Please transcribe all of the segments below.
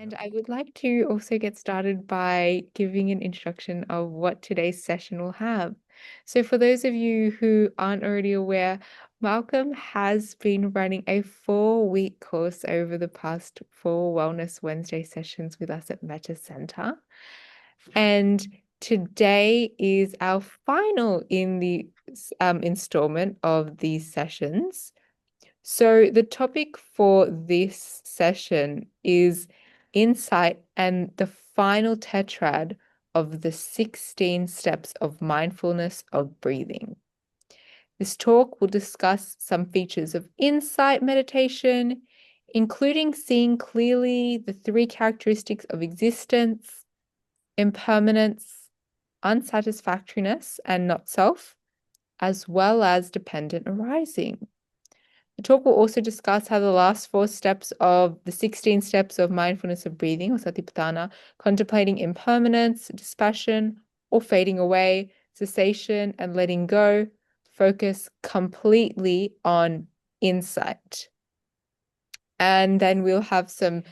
And I would like to also get started by giving an introduction of what today's session will have. So, for those of you who aren't already aware, Malcolm has been running a 4-week course over the past 4 Wellness Wednesday sessions with us at Meta Center. And today is our final in the installment of these sessions. So, the topic for this session is insight and the final tetrad of the 16 steps of mindfulness of breathing. This talk will discuss some features of insight meditation, including seeing clearly the 3 characteristics of existence, impermanence, unsatisfactoriness, and not self, as well as dependent arising. The talk will also discuss how the last 4 steps of the 16 steps of mindfulness of breathing, or satipatthana, contemplating impermanence, dispassion, or fading away, cessation, and letting go, focus completely on insight. And then we'll have some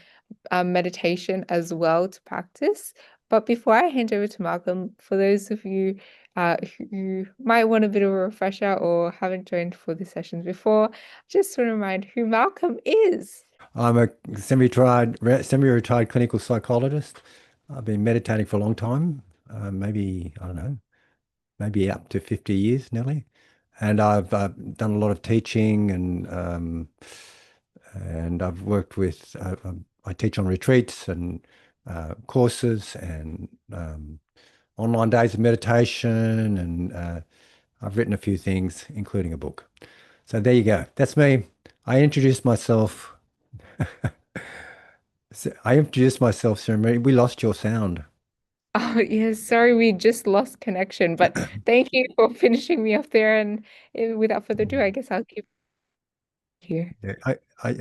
meditation as well to practice. But before I hand over to Malcolm, for those of you who might want a bit of a refresher or haven't joined for the sessions before, just want to remind who Malcolm is. I'm a semi-retired clinical psychologist. I've been meditating for a long time, maybe, I don't know, maybe up to 50 years nearly. And I've done a lot of teaching and I've worked with, I teach on retreats and courses and online days of meditation. And I've written a few things, including a book. So there you go. That's me. I introduced myself. I introduced myself, Serenity. We lost your sound. Oh, yes, sorry, we just lost connection, but thank you for finishing me off there. And without further ado, I guess I'll keep here. Yeah, I,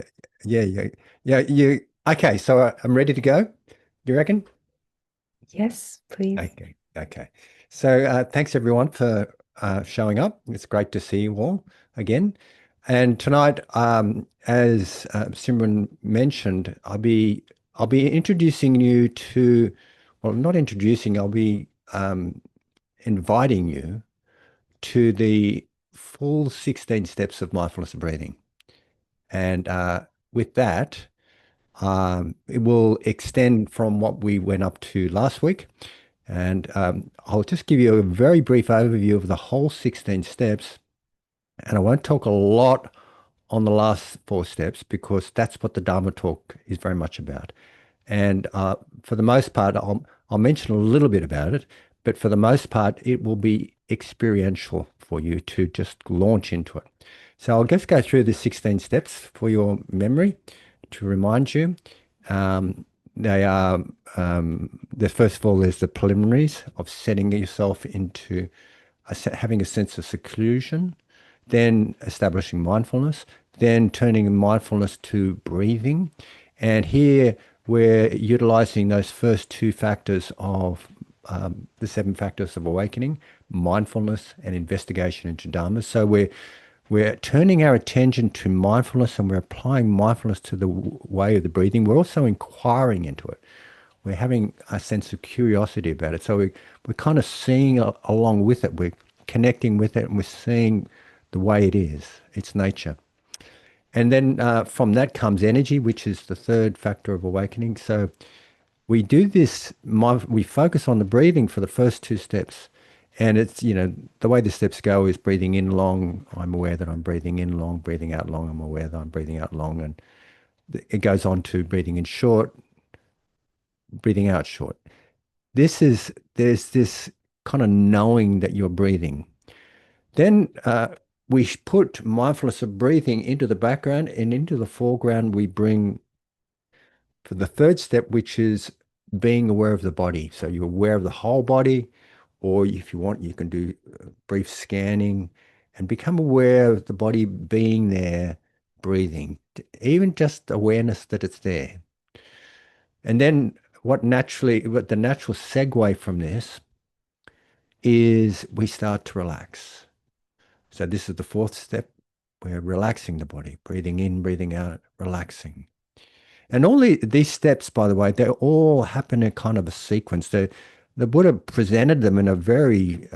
yeah. Okay, so I'm ready to go. You reckon? Yes, please. Okay. So thanks everyone for showing up. It's great to see you all again. And tonight, as Simran mentioned, I'll be introducing you to, well, not introducing. I'll be inviting you to the full 16 steps of mindfulness of breathing. And with that, it will extend from what we went up to last week. And I'll just give you a very brief overview of the whole 16 steps. And I won't talk a lot on the last 4 steps because that's what the Dharma talk is very much about. And for the most part, I'll mention a little bit about it, but for the most part, it will be experiential for you to just launch into it. So I'll just go through the 16 steps for your memory to remind you. They are, first of all, there's the preliminaries of setting yourself into having a sense of seclusion, then establishing mindfulness, then turning mindfulness to breathing. And here we're utilizing those first 2 factors of the 7 factors of awakening, mindfulness and investigation into Dharma. So we're turning our attention to mindfulness and we're applying mindfulness to the way of the breathing. We're also inquiring into it. We're having a sense of curiosity about it. So we're kind of seeing along with it. We're connecting with it and we're seeing the way it is, its nature. And then from that comes energy, which is the 3rd factor of awakening. So we do this, we focus on the breathing for the first 2 steps. And it's, the way the steps go is breathing in long. I'm aware that I'm breathing in long, breathing out long. I'm aware that I'm breathing out long. And it goes on to breathing in short, breathing out short. There's this kind of knowing that you're breathing. Then we put mindfulness of breathing into the background, and into the foreground we bring for the 3rd step, which is being aware of the body. So you're aware of the whole body, or if you want, you can do brief scanning and become aware of the body being there, breathing, even just awareness that it's there. And then what the natural segue from this is we start to relax. So this is the 4th step. We're relaxing the body, breathing in, breathing out, relaxing. And these steps, by the way, they all happen in kind of a sequence. The Buddha presented them in a very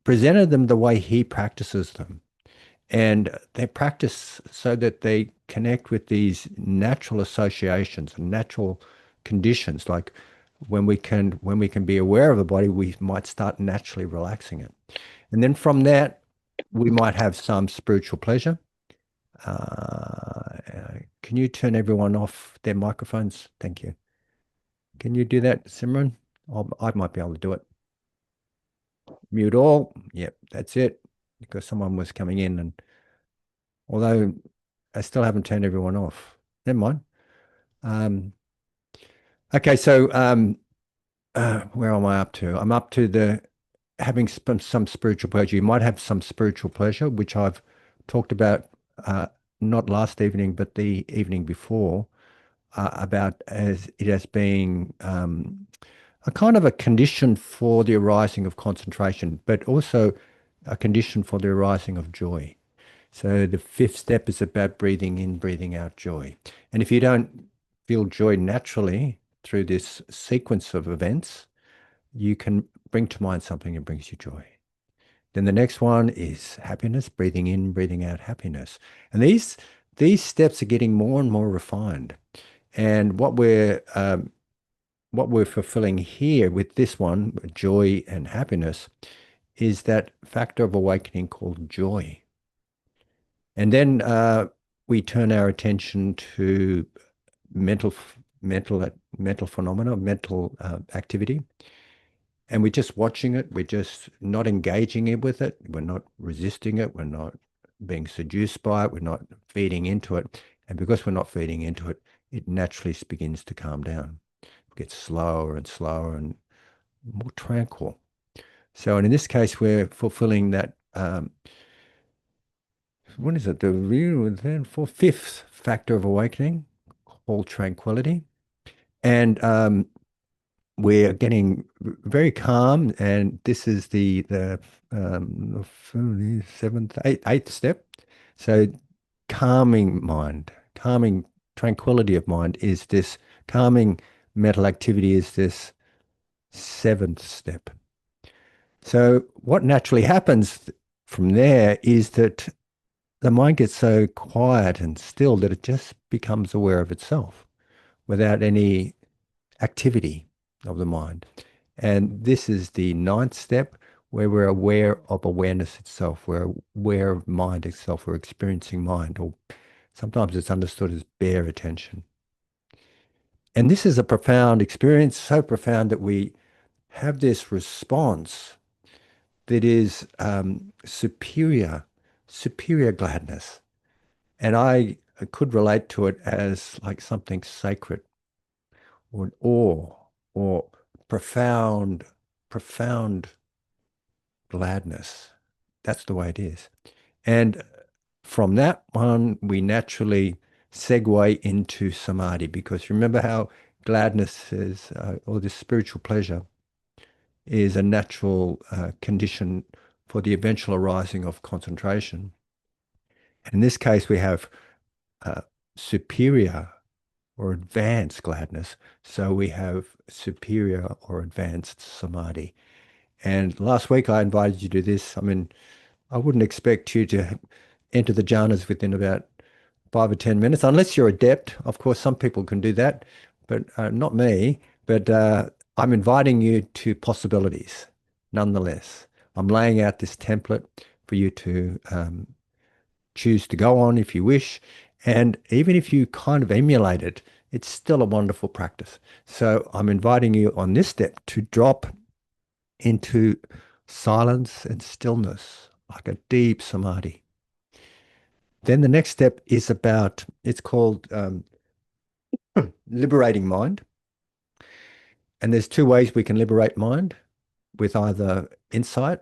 presented them the way he practices them. And they practice so that they connect with these natural associations and natural conditions. Like when we can be aware of the body, we might start naturally relaxing it. And then from that, we might have some spiritual pleasure. Can you turn everyone off their microphones? Thank you. Can you do that, Simran? I might be able to do it. Mute all. Yep, that's it. Because someone was coming in, and although I still haven't turned everyone off. Never mind. Um, okay, so where am I up to? I'm up to the having some spiritual pleasure. You might have some spiritual pleasure, which I've talked about not last evening, but the evening before, about as it as being a kind of a condition for the arising of concentration, but also a condition for the arising of joy. So the fifth step is about breathing in, breathing out joy. And if you don't feel joy naturally through this sequence of events, you can bring to mind something that brings you joy. Then the next one is happiness, breathing in, breathing out happiness. And these steps are getting more and more refined. And what we're fulfilling here with this one, joy and happiness, is that factor of awakening called joy. And then we turn our attention to mental mental phenomena, mental activity, and we're just watching it. We're just not engaging it with it. We're not resisting it. We're not being seduced by it. We're not feeding into it. And because we're not feeding into it, it naturally begins to calm down. It gets slower and slower and more tranquil. So, and in this case, we're fulfilling that. What is it? The real then for fifth factor of awakening, called tranquility, and we're getting very calm. And this is the seventh, eighth step. So, calming mind, calming tranquility of mind is this calming mental activity is this seventh step. So, what naturally happens from there is that the mind gets so quiet and still that it just becomes aware of itself without any activity of the mind. And this is the ninth step where we're aware of awareness itself. We're aware of mind itself. We're experiencing mind, or sometimes it's understood as bare attention. And this is a profound experience, so profound that we have this response that is superior gladness. And I could relate to it as like something sacred or an awe or profound gladness. That's the way it is. And from that one, we naturally segue into samadhi because remember how gladness is, or this spiritual pleasure, is a natural condition for the eventual arising of concentration. And in this case, we have uh, superior or advanced gladness. So we have superior or advanced samadhi. And last week I invited you to this. I mean, I wouldn't expect you to enter the jhanas within about 5 or 10 minutes, unless you're adept. Of course, some people can do that, but not me. But I'm inviting you to possibilities nonetheless. I'm laying out this template for you to choose to go on if you wish. And even if you kind of emulate it, it's still a wonderful practice. So I'm inviting you on this step to drop into silence and stillness, like a deep samadhi. Then the next step is about, it's called liberating mind. And there's two ways we can liberate mind with either insight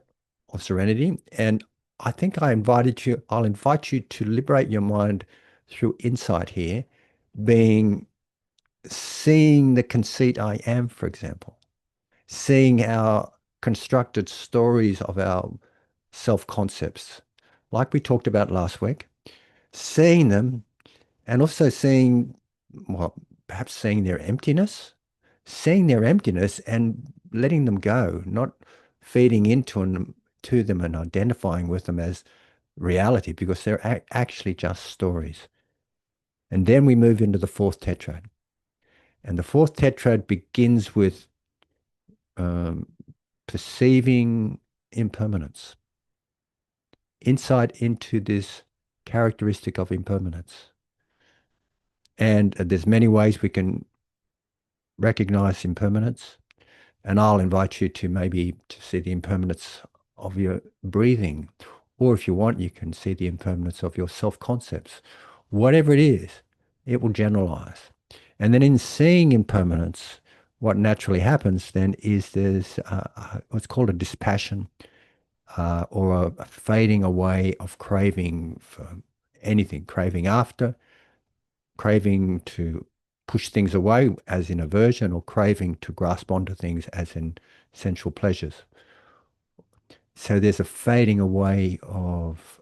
or serenity. And I think I'll invite you to liberate your mind through insight here, being seeing the conceit I am, for example, seeing our constructed stories of our self concepts, like we talked about last week, seeing them and also seeing well, perhaps seeing their emptiness and letting them go, not feeding into them, to them and identifying with them as reality, because they're actually just stories. And then we move into the fourth tetrad. And the fourth tetrad begins with um, perceiving impermanence, insight into this characteristic of impermanence. And there's many ways we can recognize impermanence. And I'll invite you to maybe to see the impermanence of your breathing. Or if you want, you can see the impermanence of your self-concepts. Whatever it is, it will generalize. And then in seeing impermanence, what naturally happens then is there's what's called a dispassion, or a fading away of craving for anything, craving after, craving to push things away as in aversion, or craving to grasp onto things as in sensual pleasures. So there's a fading away of,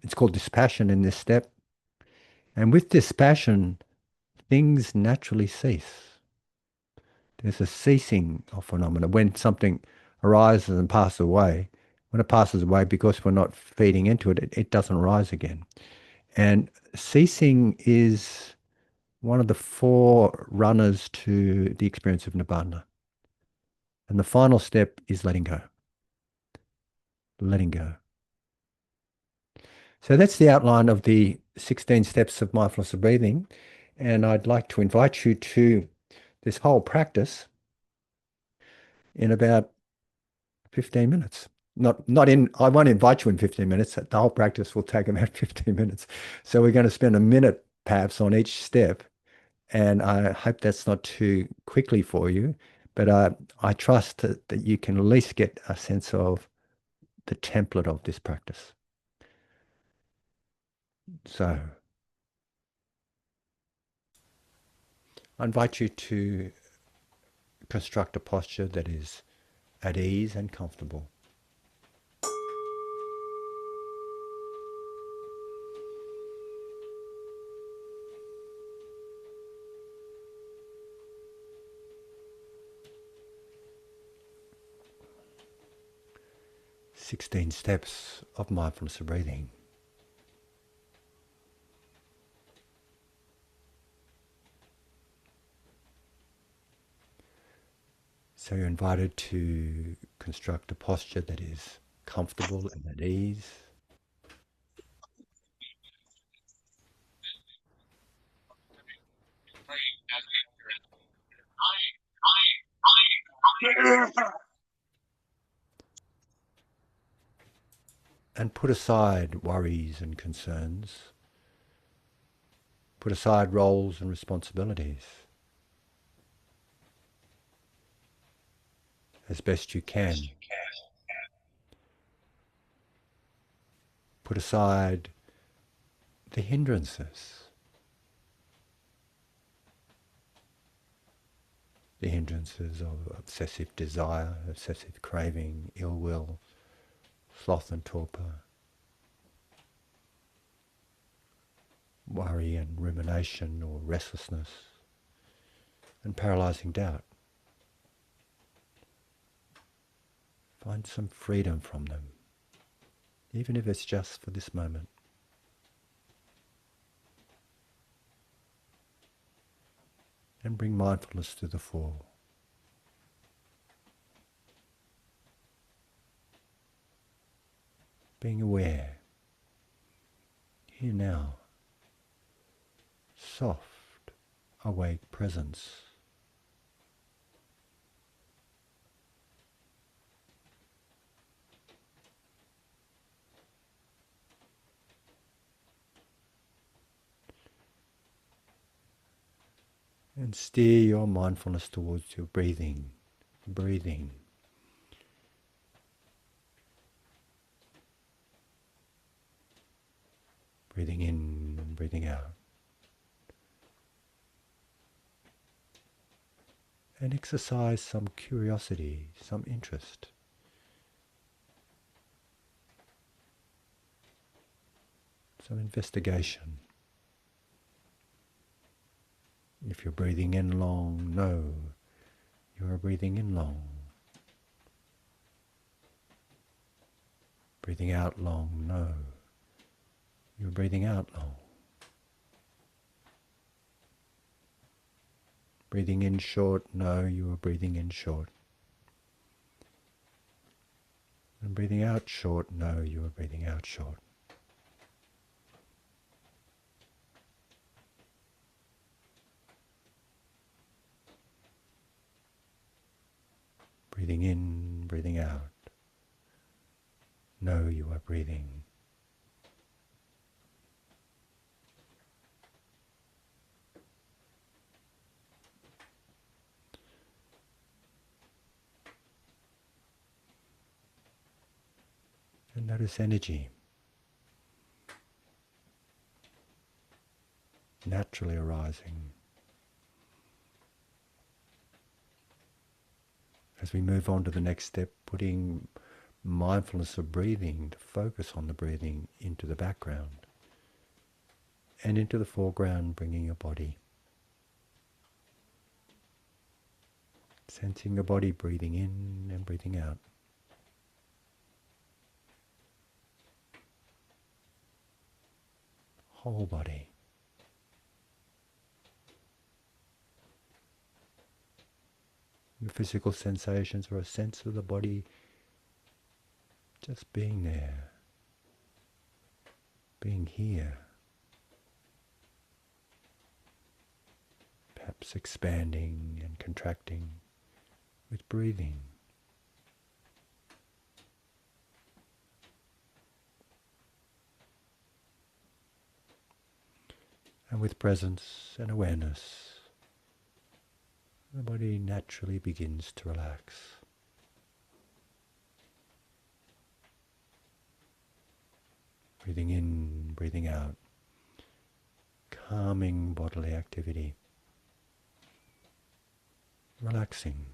it's called dispassion in this step. And with dispassion, things naturally cease. There's a ceasing of phenomena. When something arises and passes away, when it passes away, because we're not feeding into it, it doesn't rise again. And ceasing is one of the four runners to the experience of nibbana. And the final step is letting go. Letting go. So that's the outline of the 16 steps of mindfulness of breathing. And I'd like to invite you to this whole practice in about 15 minutes. I won't invite you in 15 minutes. The whole practice will take about 15 minutes. So we're going to spend a minute perhaps on each step. And I hope that's not too quickly for you. But I trust that you can at least get a sense of the template of this practice. So I invite you to construct a posture that is at ease and comfortable. "16 steps of mindfulness of breathing." So you're invited to construct a posture that is comfortable and at ease. And put aside worries and concerns. Put aside roles and responsibilities as best you can. Put aside the hindrances. The hindrances of obsessive desire, obsessive craving, ill will, sloth and torpor, worry and rumination or restlessness, and paralyzing doubt. Find some freedom from them, even if it's just for this moment. And bring mindfulness to the fore. Being aware, here now, soft, awake presence. And steer your mindfulness towards your breathing, breathing. Breathing in and breathing out. And exercise some curiosity, some interest. Some investigation. If you're breathing in long, know you are breathing in long. Breathing out long, know you're breathing out long. Breathing in short, know you are breathing in short. And breathing out short, know you are breathing out short. Breathing in, breathing out. Know you are breathing. And notice energy naturally arising. As we move on to the next step, putting mindfulness of breathing, to focus on the breathing, into the background. And into the foreground, bringing your body. Sensing your body breathing in and breathing out. Whole body. Your physical sensations or a sense of the body just being there, being here. Perhaps expanding and contracting with breathing. And with presence and awareness, the body naturally begins to relax. Breathing in, breathing out, calming bodily activity, relaxing.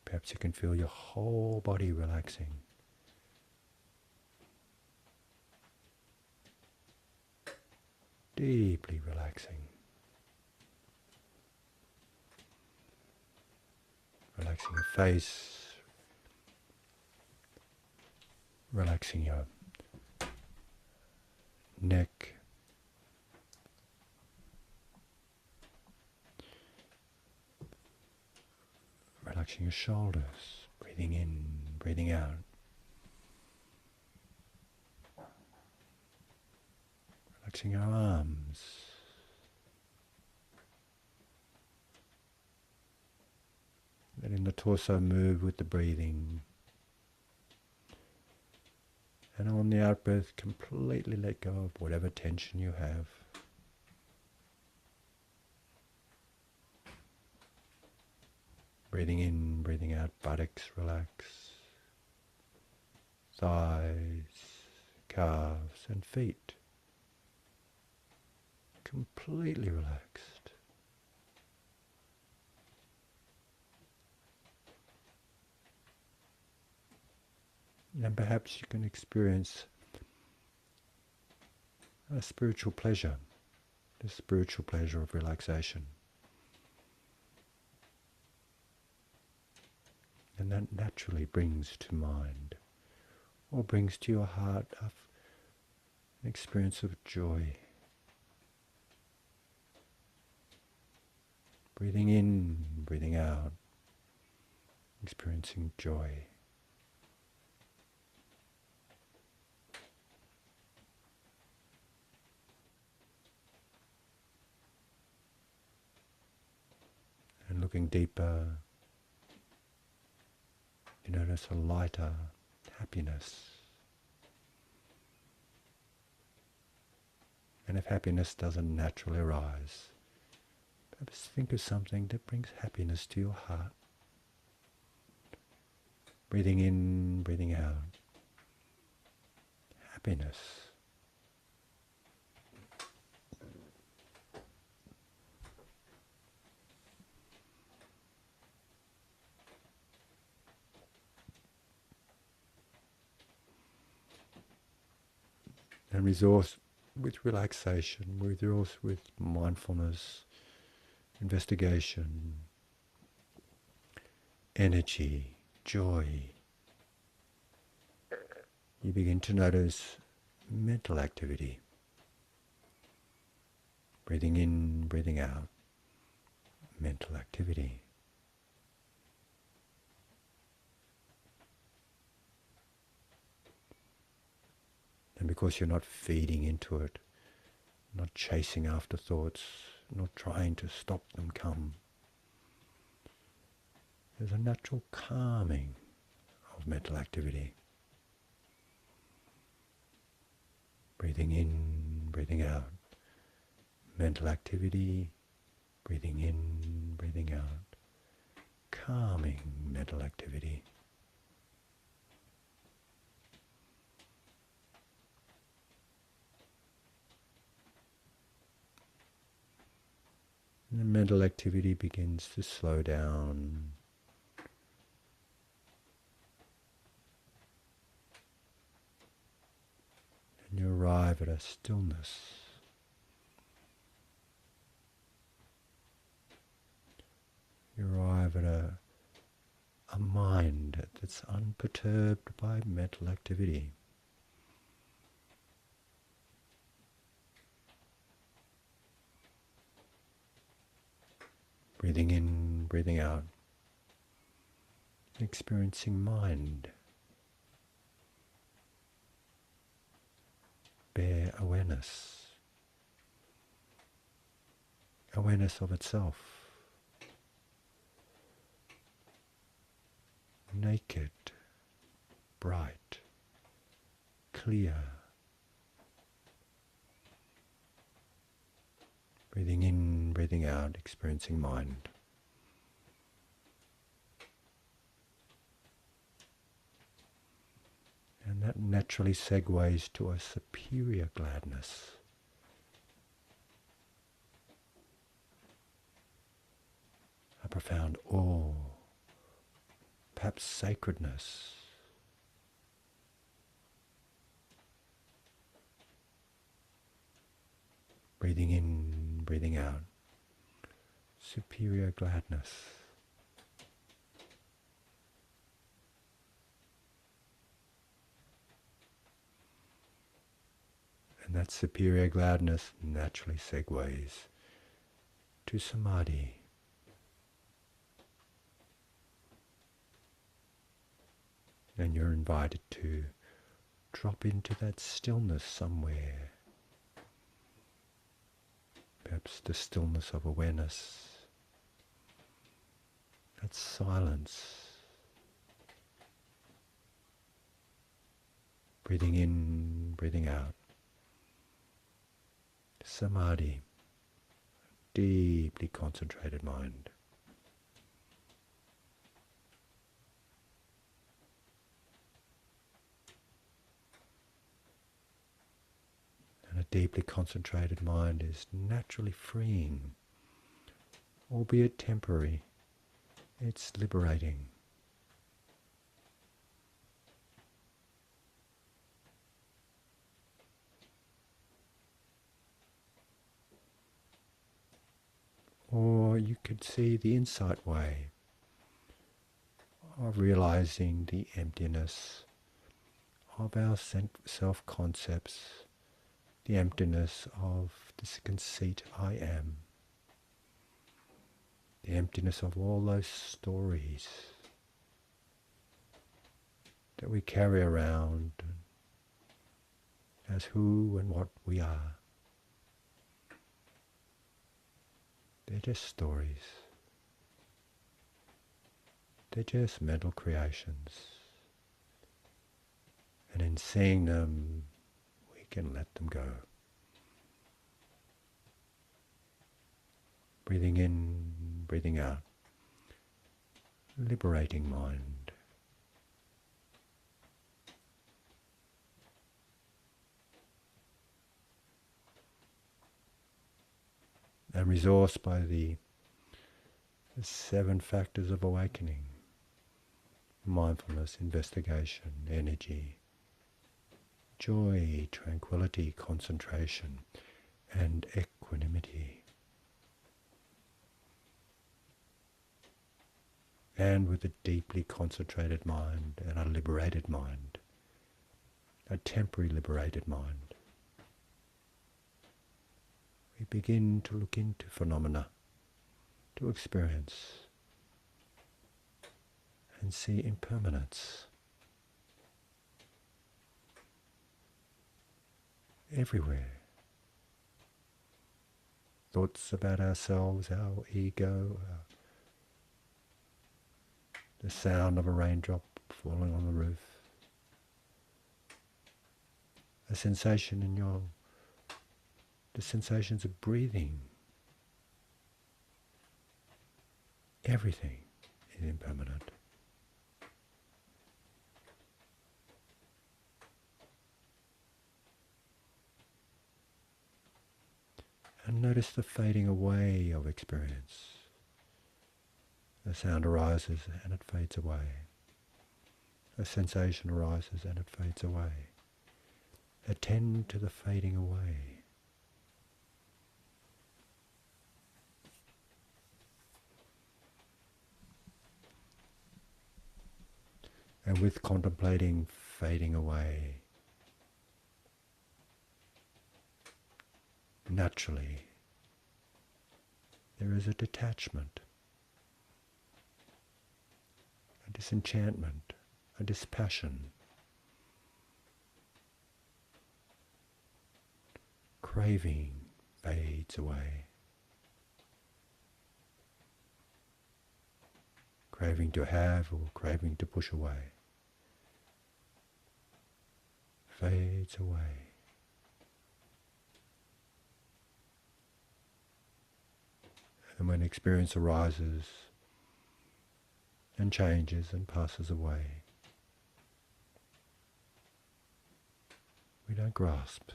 Perhaps you can feel your whole body relaxing. Deeply relaxing. Relaxing your face, relaxing your neck, relaxing your shoulders, breathing in, breathing out. Relaxing your arms. Letting the torso move with the breathing. And on the out-breath, completely let go of whatever tension you have. Breathing in, breathing out, buttocks relax. Thighs, calves and feet. Completely relaxed. And perhaps you can experience a spiritual pleasure, the spiritual pleasure of relaxation. And that naturally brings to mind, or brings to your heart, an experience of joy. Breathing in, breathing out, experiencing joy. And looking deeper, you notice a lighter happiness. And if happiness doesn't naturally arise, perhaps think of something that brings happiness to your heart. Breathing in, breathing out. Happiness. and resource with relaxation, resource with mindfulness, investigation, energy, joy. You begin to notice mental activity. Breathing in, breathing out, mental activity. And because you're not feeding into it, not chasing after thoughts, not trying to stop them come, there's a natural calming of mental activity. Breathing in, breathing out, mental activity, breathing in, breathing out, calming mental activity. And the mental activity begins to slow down. And you arrive at a stillness. You arrive at a mind that's unperturbed by mental activity. Breathing in, breathing out, experiencing mind, bare awareness, awareness of itself, naked, bright, clear. Breathing in, breathing out, experiencing mind. And that naturally segues to a superior gladness. A profound awe, perhaps sacredness. Breathing in, breathing out, superior gladness. And that superior gladness naturally segues to samadhi. And you're invited to drop into that stillness somewhere. Perhaps the stillness of awareness, that silence. Breathing in, breathing out. Samadhi, deeply concentrated mind. And a deeply concentrated mind is naturally freeing, albeit temporary. It's liberating. Or you could see the insight way of realizing the emptiness of our self-concepts, the emptiness of this conceit I am, the emptiness of all those stories that we carry around as who and what we are. They're just stories. They're just mental creations. And in seeing them, we can let them go. Breathing in, breathing out. Liberating mind. And resourced by the 7 factors of awakening: mindfulness, investigation, energy, joy, tranquility, concentration, and equanimity. And with a deeply concentrated mind and a liberated mind, a temporary liberated mind, we begin to look into phenomena, to experience and see impermanence everywhere. Thoughts about ourselves, our ego, the sound of a raindrop falling on the roof, a sensation in the sensations of breathing. Everything is impermanent. And notice the fading away of experience. A sound arises and it fades away. A sensation arises and it fades away. Attend to the fading away. And with contemplating fading away, naturally there is a detachment, a disenchantment, a dispassion. Craving fades away. Craving to have or craving to push away fades away. And when experience arises and changes and passes away, we don't grasp.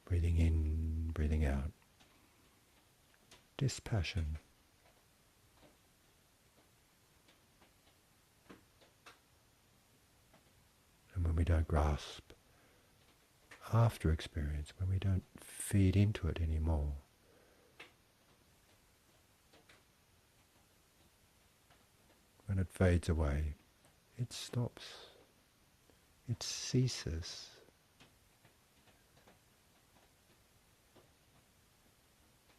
Breathing in, breathing out. Dispassion. And when we don't grasp after experience, when we don't feed into it anymore, when it fades away, it stops. It ceases.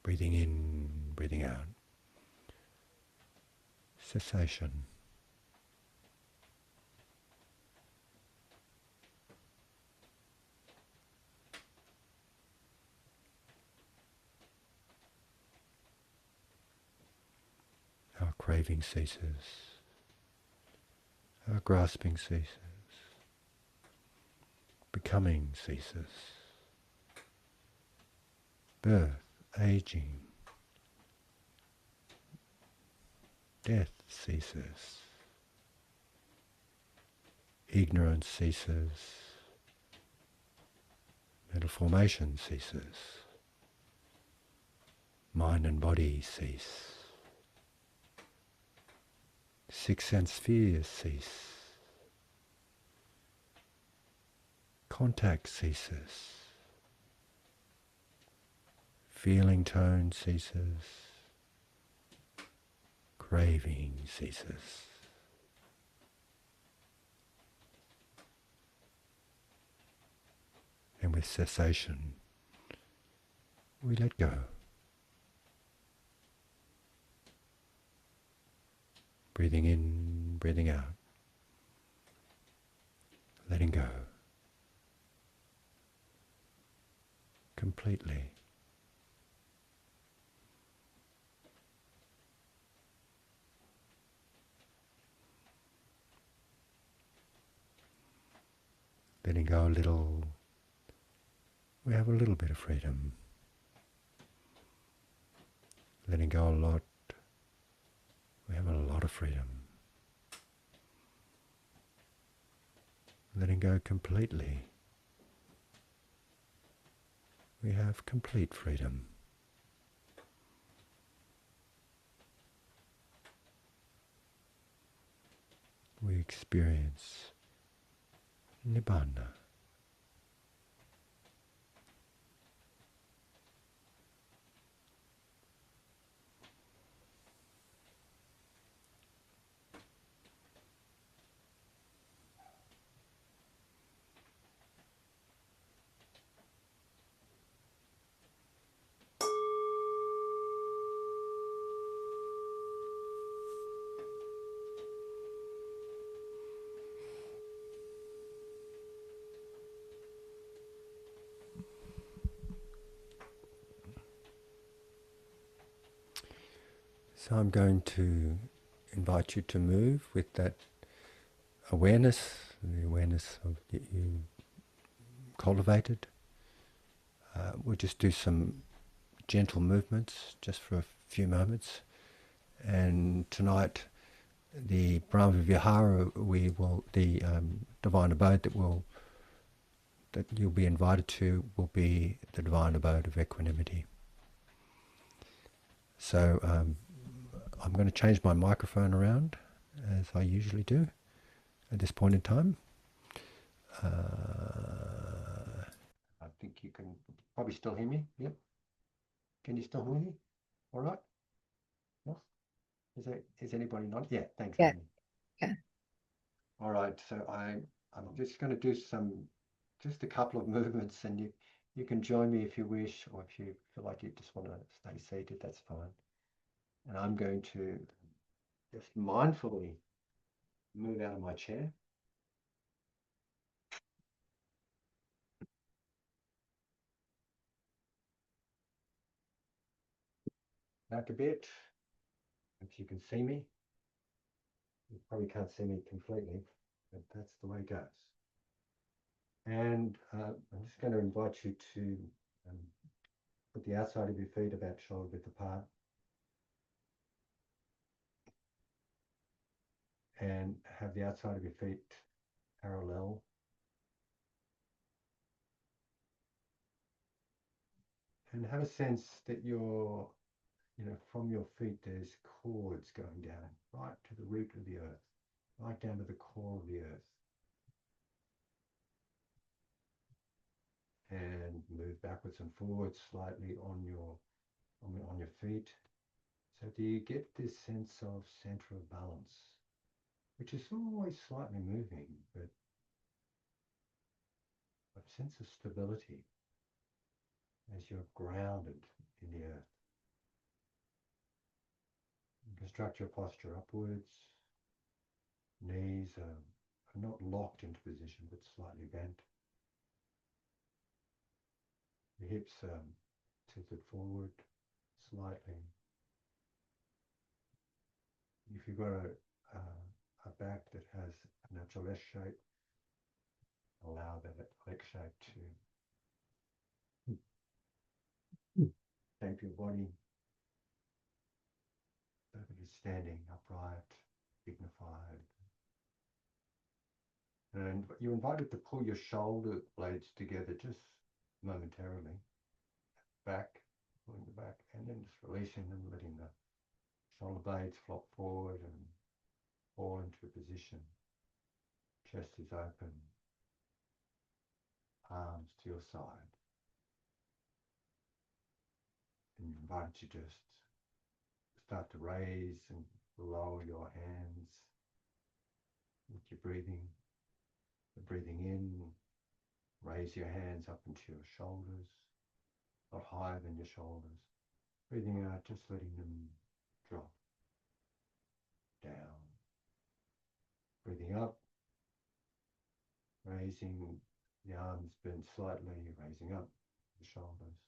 Breathing in, breathing out. Cessation. Our craving ceases. Our grasping ceases. Becoming ceases. Birth, aging, death ceases. Ignorance ceases. Mental formation ceases. Mind and body cease. Six sense spheres cease. Contact ceases. Feeling tone ceases. Craving ceases. And with cessation, we let go. Breathing in, breathing out. Letting go. Completely. Letting go a little, we have a little bit of freedom. Letting go a lot, we have a lot of freedom. Letting go completely, we have complete freedom. We experience Nibbana. So I'm going to invite you to move with that awareness, the awareness of that you cultivated. We'll just do some gentle movements just for a few moments. And tonight, the Brahma Vihara, the divine abode that you'll be invited to will be the divine abode of equanimity. So I'm going to change my microphone around as I usually do at this point in time. I think you can probably still hear me. Yep. Can you still hear me? All right. Yes. Is anybody not? Yeah. Thanks, Yeah. Amy. Yeah. All right. So I'm just going to do just a couple of movements, and you can join me if you wish, or if you feel like you just want to stay seated, that's fine. And I'm going to just mindfully move out of my chair. Back a bit. If you can see me. You probably can't see me completely, but that's the way it goes. And I'm just going to invite you to put the outside of your feet about shoulder width apart. And have the outside of your feet parallel. And have a sense that from your feet, there's cords going down right to the root of the earth, right down to the core of the earth. And move backwards and forwards slightly on your feet. So do you get this sense of center of balance, which is always slightly moving, but a sense of stability as you're grounded in the earth. You construct your posture upwards. Knees are not locked into position, but slightly bent. The hips tilted forward slightly. If you've got a back that has a natural S shape, allow that leg shape to shape your body so that it's standing upright, dignified. And you're invited to pull your shoulder blades together just momentarily. Back, pulling the back, and then just releasing them, letting the shoulder blades flop forward and fall into a position. Chest is open, arms to your side. And you're invited to just start to raise and lower your hands with your breathing. The breathing in, raise your hands up into your shoulders, not higher than your shoulders. Breathing out, just letting them drop down. Breathing up, raising the arms bent slightly, raising up the shoulders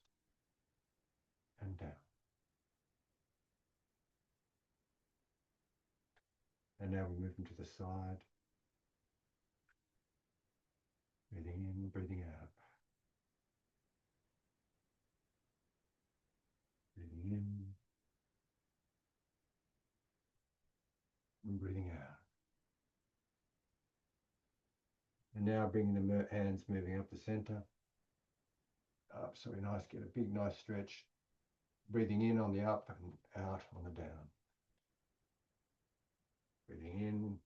and down. And now we move into the side. Breathing in, breathing out. Breathing in and breathing out. And now bringing the hands moving up the center. Up, so we're nice, get a big nice stretch. Breathing in on the up and out on the down. Breathing in,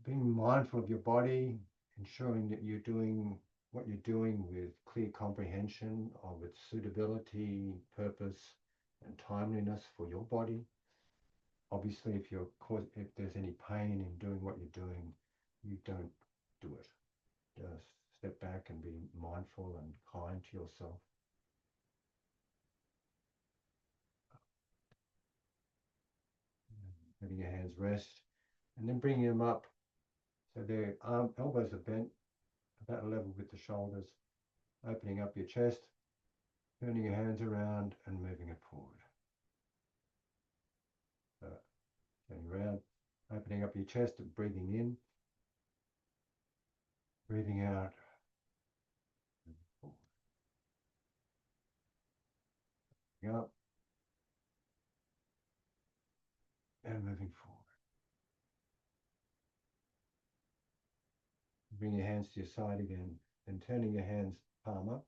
being mindful of your body, ensuring that you're doing what you're doing with clear comprehension of its suitability, purpose, and timeliness for your body. Obviously, if there's any pain in doing what you're doing, you don't do it. Just step back and be mindful and kind to yourself. Letting your hands rest, and then bringing them up so their elbows are bent about level with the shoulders, opening up your chest, turning your hands around and moving it forward. So, turning around, opening up your chest and breathing in, breathing out, moving forward. Up and moving forward. Bring your hands to your side again, and turning your hands palm up.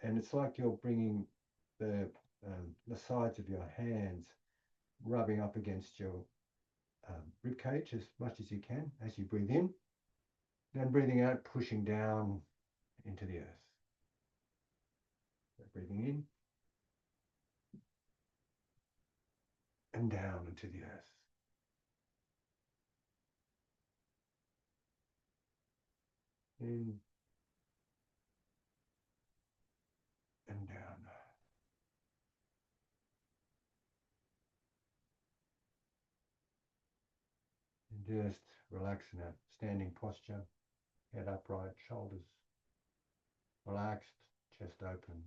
And it's like you're bringing the sides of your hands rubbing up against your rib cage as much as you can as you breathe in. Then breathing out, pushing down into the earth. So breathing in and down into the earth. In and down. And just relax in a standing posture, head upright, shoulders relaxed, chest open.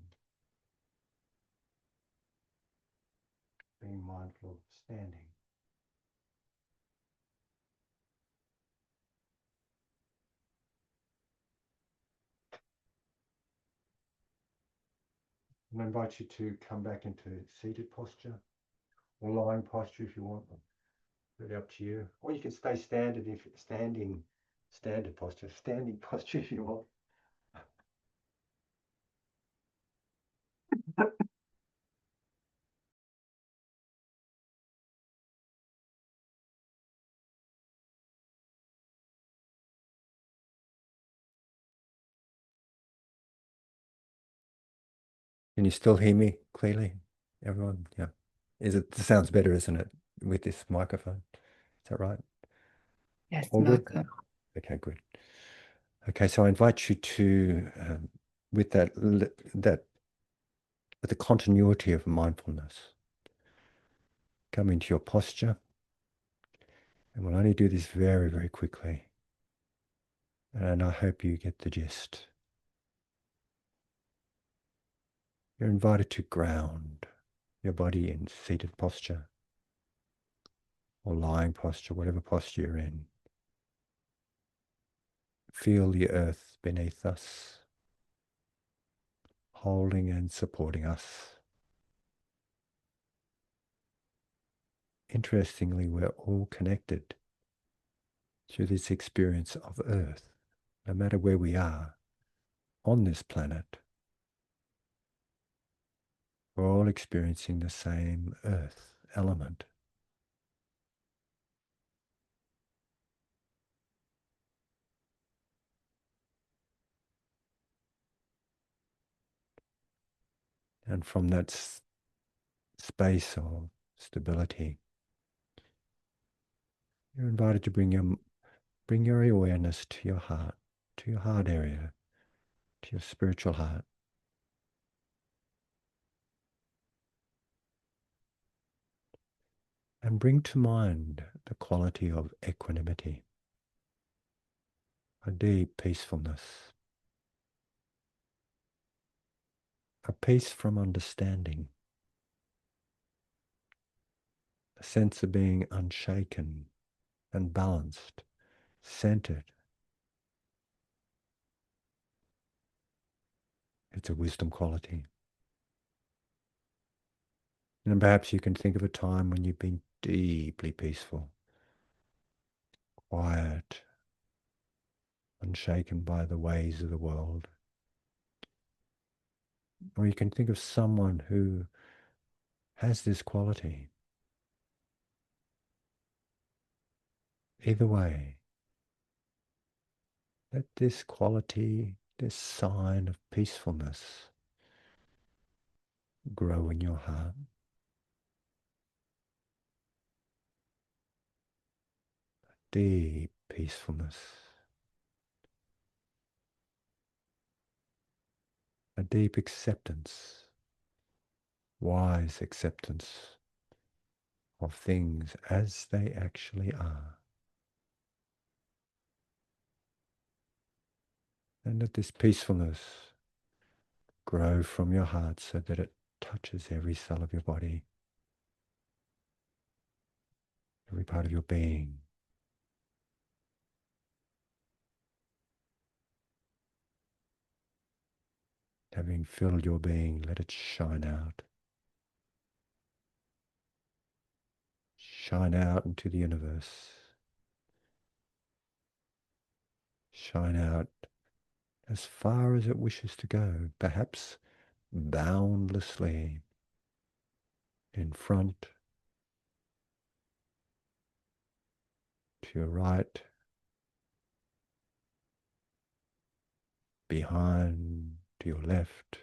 Being mindful of standing. And I invite you to come back into seated posture or lying posture if you want. Really up to you. Or you can stay standing standard posture, standing posture if you want. Can you still hear me clearly, everyone? Yeah. It sounds better, isn't it, with this microphone? Is that right? Yes, All good? Malcolm. Okay, good. Okay, so I invite you to, with that, with the continuity of mindfulness, come into your posture, and we'll only do this very, very quickly. And I hope you get the gist. You're invited to ground your body in seated posture or lying posture, whatever posture you're in. Feel the earth beneath us, holding and supporting us. Interestingly, we're all connected through this experience of earth, no matter where we are on this planet. We're all experiencing the same earth element. And from that space of stability, you're invited to bring your awareness to your heart area, to your spiritual heart. And bring to mind the quality of equanimity, a deep peacefulness, a peace from understanding, a sense of being unshaken and balanced, centered. It's a wisdom quality. And perhaps you can think of a time when you've been deeply peaceful, quiet, unshaken by the ways of the world. Or you can think of someone who has this quality. Either way, Let this quality, this sign of peacefulness grow in your heart. Deep peacefulness, a deep acceptance, wise acceptance of things as they actually are. And let this peacefulness grow from your heart so that it touches every cell of your body, every part of your being. Having filled your being, let it shine out. Shine out into the universe. Shine out as far as it wishes to go, perhaps boundlessly, in front, to your right, behind, to your left,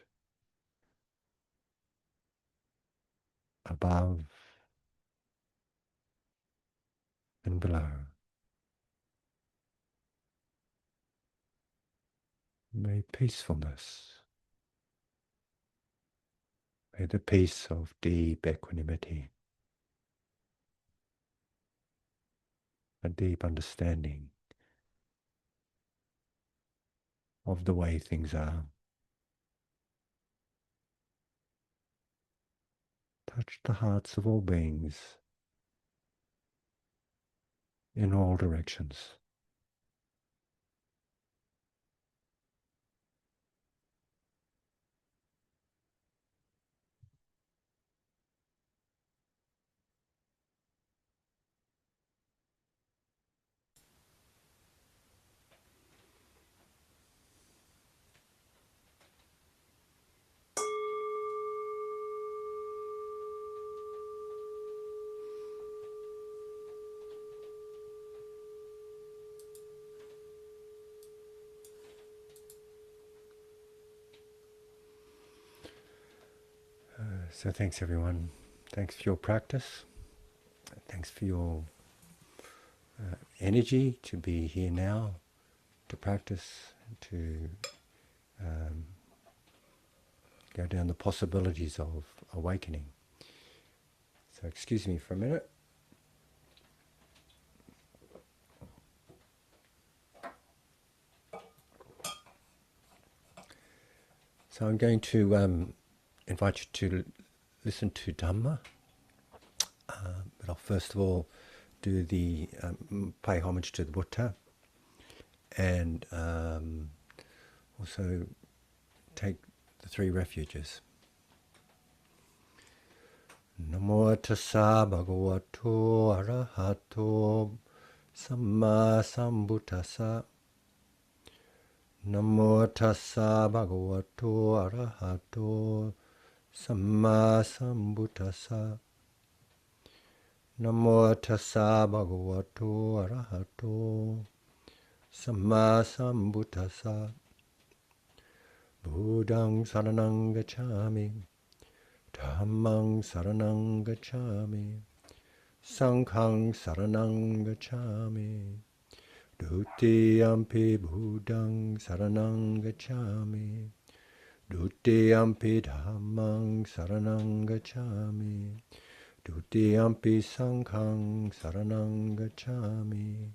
above and below. May peacefulness, may the peace of deep equanimity, a deep understanding of the way things are, touch the hearts of all beings in all directions. So thanks everyone. Thanks for your practice. Thanks for your energy to be here now, to practice, to go down the possibilities of awakening. So excuse me for a minute. So I'm going to invite you to listen to Dhamma, but I'll first of all do the pay homage to the Buddha, and also take the three refuges. Namo tassa bhagavato arahato samma sambuddhassa. Namo tassa bhagavato arahato samma sambuddhassa. Namo tassa bhagavato arahato samma sambuddhassa. Buddhaṃ saranang gacchāmi, Dhammang saranang gacchāmi, Sanghang saranang gacchāmi, Dutiyampi Buddhaṃ saranang gacchāmi, Dutiyampi Dhammang saranang gacchāmi, Dutiyampi Sanghang saranang gacchāmi,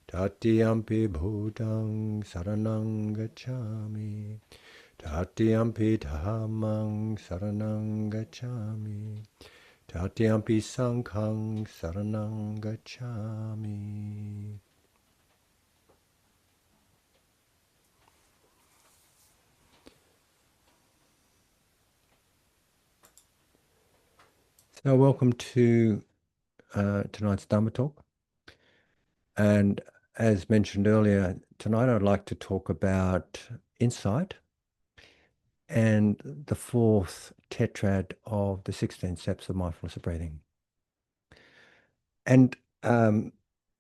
Tatiyampi Buddhaṃ saranang gacchāmi, Tatiyampi Dhammang saranang gacchāmi, Tatiyampi Sanghang saranang gacchāmi. So welcome to tonight's Dhamma talk. And as mentioned earlier, tonight I'd like to talk about insight and the fourth tetrad of the 16 steps of mindfulness of breathing. And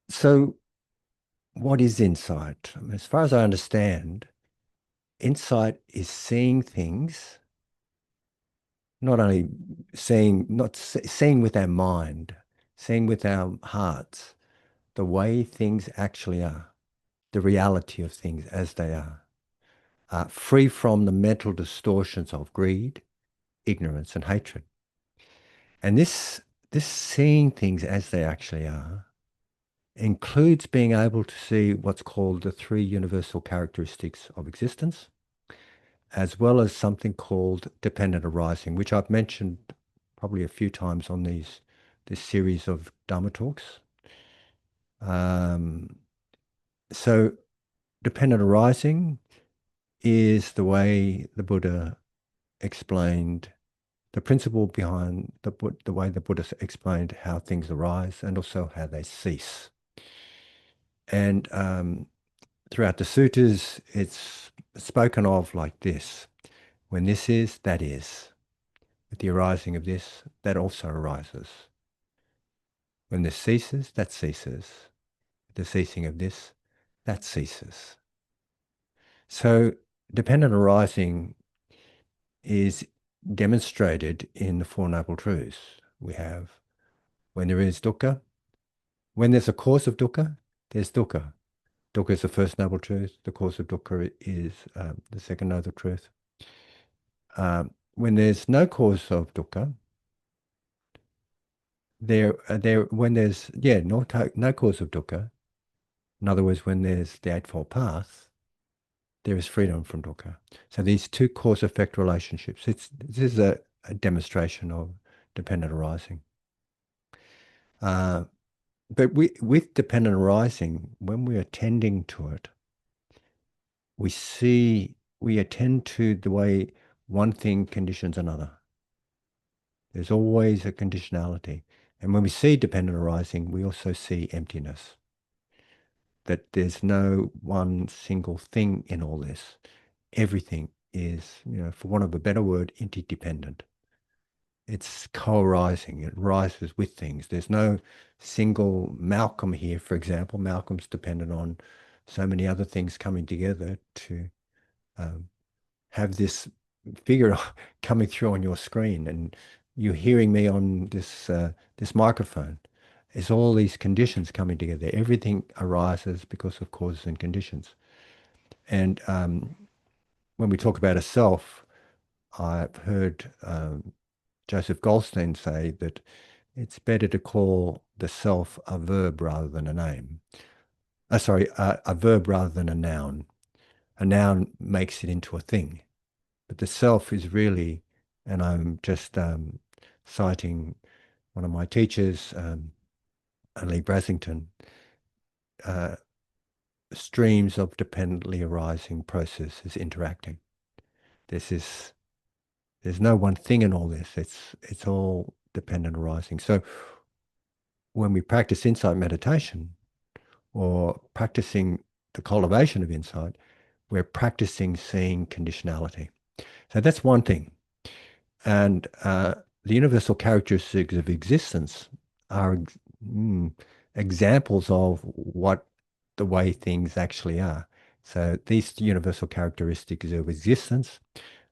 so what is insight? As far as I understand, insight is seeing things, not only seeing, not seeing with our mind, seeing with our hearts, the way things actually are, the reality of things as they are, free from the mental distortions of greed, ignorance, and hatred. And this seeing things as they actually are includes being able to see what's called the three universal characteristics of existence, as well as something called dependent arising, which I've mentioned probably a few times on this series of Dharma talks. Um, so dependent arising is the way the Buddha explained the principle behind the way the Buddha explained how things arise and also how they cease. And throughout the sutras, it's spoken of like this: when this is, that is. With the arising of this, that also arises. When this ceases, that ceases. With the ceasing of this, that ceases. So dependent arising is demonstrated in the Four Noble Truths. We have when there is dukkha, when there's a cause of dukkha, there's dukkha. Dukkha is the first noble truth. The cause of dukkha is the second noble truth. When there's no cause of dukkha, when there's no cause of dukkha. In other words, when there's the Eightfold Path, there is freedom from dukkha. So these two cause-effect relationships. This is a demonstration of dependent arising. But with dependent arising, when we're attending to it, we attend to the way one thing conditions another. There's always a conditionality. And when we see dependent arising, we also see emptiness. That there's no one single thing in all this. Everything is, for want of a better word, interdependent. It's co-arising. It rises with things. There's no single Malcolm here, for example. Malcolm's dependent on so many other things coming together to have this figure coming through on your screen, and you're hearing me on this microphone. It's all these conditions coming together. Everything arises because of causes and conditions. And when we talk about a self, I've heard Joseph Goldstein say that it's better to call the self a verb rather than a name. A verb rather than a noun. A noun makes it into a thing. But the self is really, and I'm just citing one of my teachers, Lee Brasington, streams of dependently arising processes interacting. There's no one thing in all this. It's all dependent arising. So when we practice insight meditation or practicing the cultivation of insight, we're practicing seeing conditionality. So that's one thing. And the universal characteristics of existence are examples of what the way things actually are. So these universal characteristics of existence,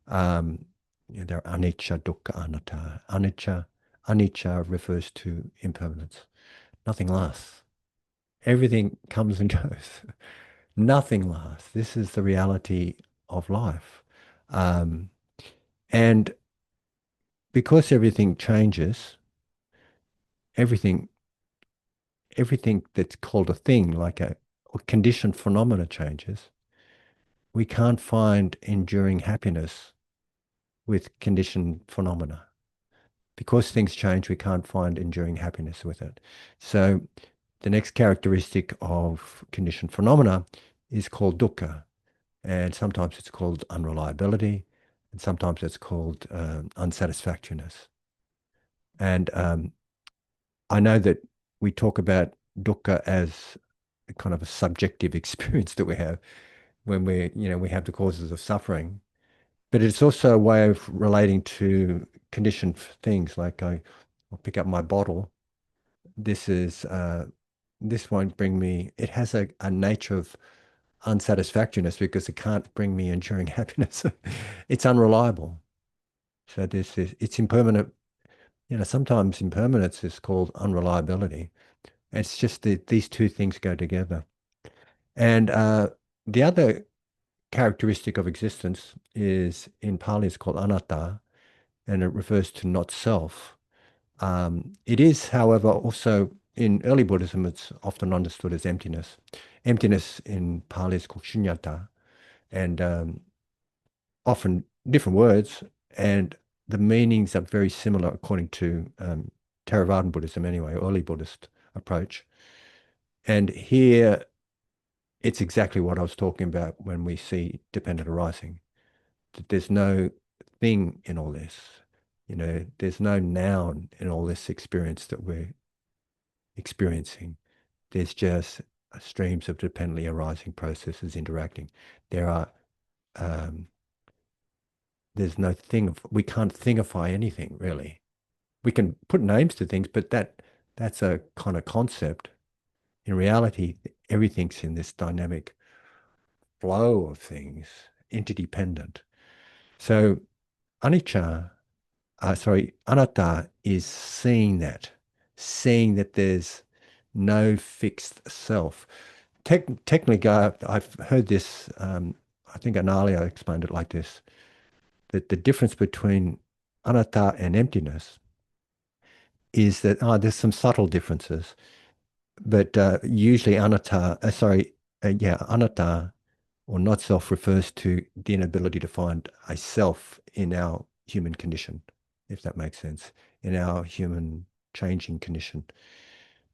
they're anicca, dukkha, anatta. Anicca refers to impermanence. Nothing lasts. Everything comes and goes. Nothing lasts. This is the reality of life. And because everything changes, everything everything that's called a thing, like a conditioned phenomena changes, we can't find enduring happiness with conditioned phenomena. Because things change, we can't find enduring happiness with it. So the next characteristic of conditioned phenomena is called dukkha. And sometimes it's called unreliability, and sometimes it's called unsatisfactoriness. And I know that we talk about dukkha as a kind of a subjective experience that we have when we have the causes of suffering. But it's also a way of relating to conditioned things. Like I'll pick up my bottle. This is this won't bring me, it has a nature of unsatisfactoriness because it can't bring me enduring happiness. It's unreliable. So it's impermanent. Sometimes impermanence is called unreliability. It's just that these two things go together. And the other characteristic of existence is in Pali, it's called anatta, and it refers to not self. It is, however, also in early Buddhism, it's often understood as emptiness. Emptiness in Pali is called shunyata, and often different words, and the meanings are very similar according to Theravadan Buddhism, anyway, early Buddhist approach. And here, it's exactly what I was talking about when we see dependent arising. That there's no thing in all this. There's no noun in all this experience that we're experiencing. There's just streams of dependently arising processes interacting. There are, um, there's no thing of, we can't thingify anything really. We can put names to things, but that's a kind of concept. In reality, everything's in this dynamic flow of things, interdependent. So anicca, anatta is seeing that there's no fixed self. Technically, I've heard this, I think Analia explained it like this, that the difference between anatta and emptiness is that there's some subtle differences, but usually anatta or not self refers to the inability to find a self in our human condition, if that makes sense, in our human changing condition.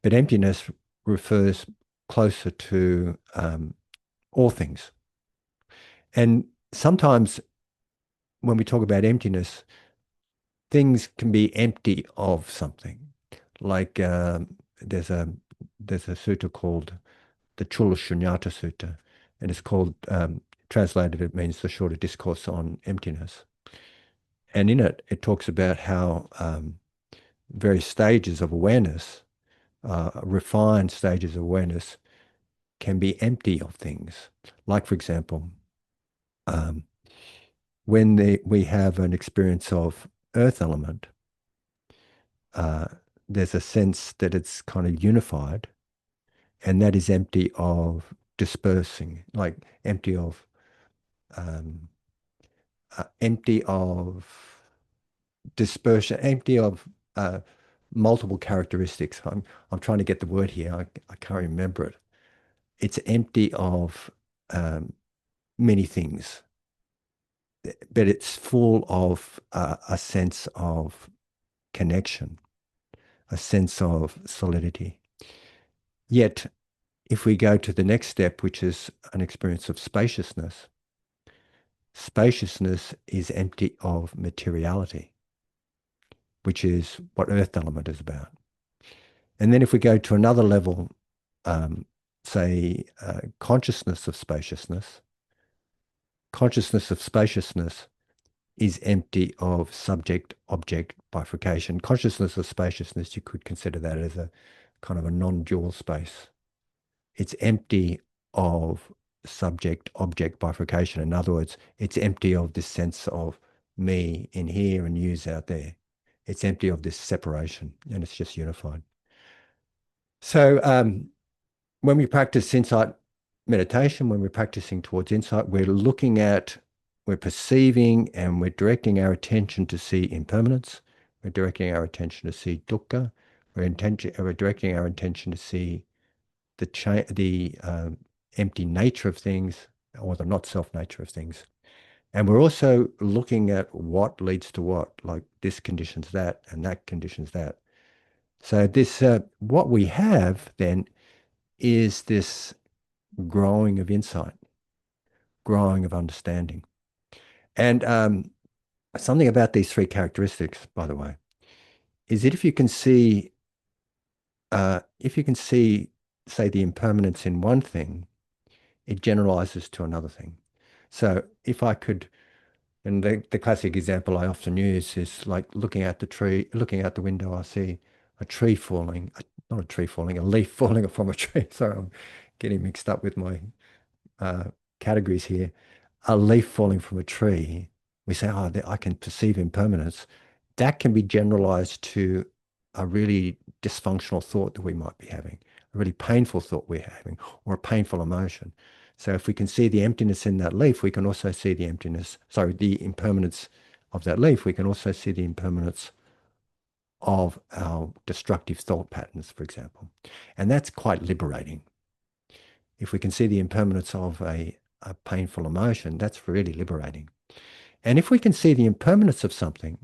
But emptiness refers closer to all things. And sometimes when we talk about emptiness, things can be empty of something. Like there's a there's a sutta called the Chula Shunyata Sutta, and it's called translated it means the shorter discourse on emptiness. And in it, it talks about how various stages of awareness, refined stages of awareness, can be empty of things. Like, for example, um, when we have an experience of earth element, uh, there's a sense that it's kind of unified, and that is empty of dispersing, like um, empty of dispersion, empty of multiple characteristics. I'm trying to get the word here. I can't remember it. It's empty of um, many things, but it's full of a sense of connection, a sense of solidity. Yet, if we go to the next step, which is an experience of spaciousness, spaciousness is empty of materiality, which is what earth element is about. And then if we go to another level, say consciousness of spaciousness is empty of subject-object bifurcation. Consciousness of spaciousness, you could consider that as a kind of a non-dual space. It's empty of subject-object bifurcation. In other words, it's empty of this sense of me in here and yous out there. It's empty of this separation, and it's just unified. So when we practice insight meditation, when we're practicing towards insight, we're perceiving and we're directing our attention to see impermanence. We're directing our attention to see dukkha. We're directing our attention to see the empty nature of things or the not self nature of things. And we're also looking at what leads to what, like this conditions that and that conditions that. So what we have then is this growing of insight, growing of understanding. And something about these three characteristics, by the way, is that if you can see, say, the impermanence in one thing, it generalizes to another thing. So if I could, and the classic example I often use is like looking out the window, I see a tree falling, not a tree falling, a leaf falling from a tree. Sorry, I'm getting mixed up with my uh, categories here. A leaf falling from a tree, we say, oh, I can perceive impermanence. That can be generalized to a really dysfunctional thought that we might be having, a really painful thought we're having, or a painful emotion. So if we can see the emptiness in that leaf, we can also see the emptiness, sorry, the impermanence of that leaf. We can also see the impermanence of our destructive thought patterns, for example. And that's quite liberating. If we can see the impermanence of a painful emotion, that's really liberating. And if we can see the impermanence of something,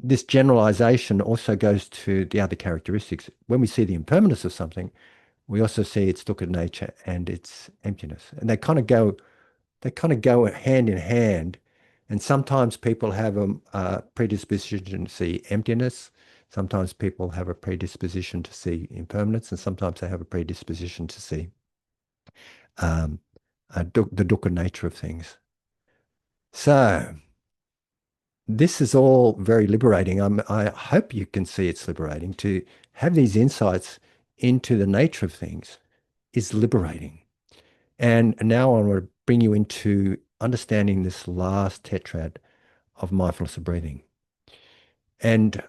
this generalization also goes to the other characteristics. When we see the impermanence of something, we also see its dukkha nature and its emptiness. And they kind of go hand in hand. And sometimes people have a predisposition to see emptiness. Sometimes people have a predisposition to see impermanence, and sometimes they have a predisposition to see um, the dukkha nature of things. So this is all very liberating. I hope you can see it's liberating. To have these insights into the nature of things is liberating. And now I want to bring you into understanding this last tetrad of mindfulness of breathing. And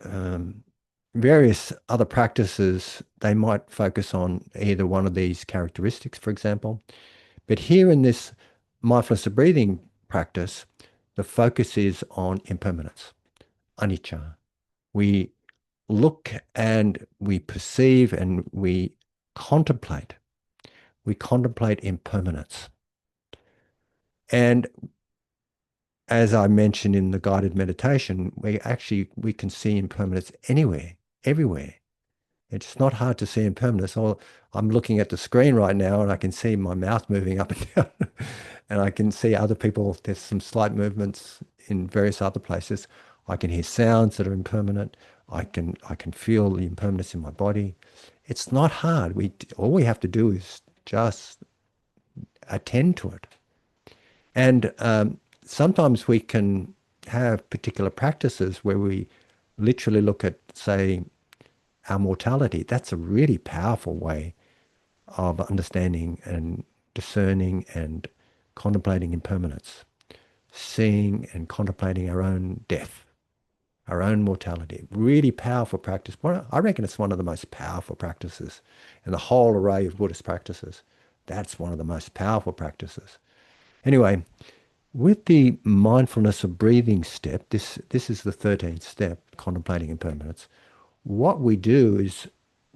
various other practices, they might focus on either one of these characteristics, for example. But here in this mindfulness of breathing practice, the focus is on impermanence, anicca. We look and we perceive and we contemplate. We contemplate impermanence. And as I mentioned in the guided meditation, we can see impermanence anywhere, everywhere. It's not hard to see impermanence. I'm looking at the screen right now and I can see my mouth moving up and down. And I can see other people, there's some slight movements in various other places. I can hear sounds that are impermanent. I can feel the impermanence in my body. It's not hard. All we have to do is just attend to it. And sometimes we can have particular practices where we literally look at, say, our mortality. That's a really powerful way of understanding and discerning and contemplating impermanence, seeing and contemplating our own death, our own mortality. Really powerful practice. I reckon it's one of the most powerful practices in the whole array of Buddhist practices. That's one of the most powerful practices. Anyway, with the mindfulness of breathing step, this is the 13th step, contemplating impermanence. What we do is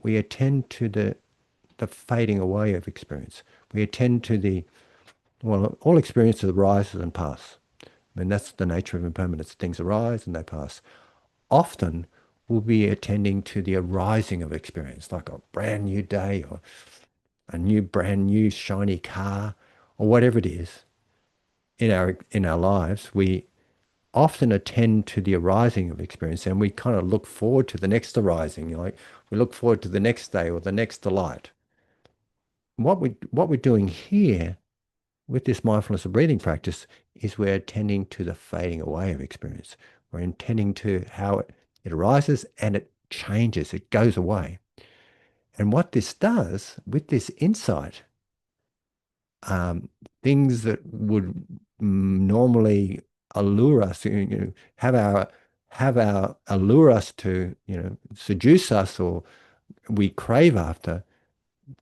we attend to the fading away of experience. We attend to all experiences arise and pass. I mean, that's the nature of impermanence. Things arise and they pass. Often we'll be attending to the arising of experience, like a brand new day or brand new shiny car or whatever it is in our lives. We often attend to the arising of experience and we kind of look forward to the next arising. Like we look forward to the next day or the next delight. What we're doing here with this mindfulness of breathing practice is we're attending to the fading away of experience. We're attending to how it arises and it changes, it goes away. And what this does with this insight, things that would normally allure us, have our allure us to, seduce us or we crave after,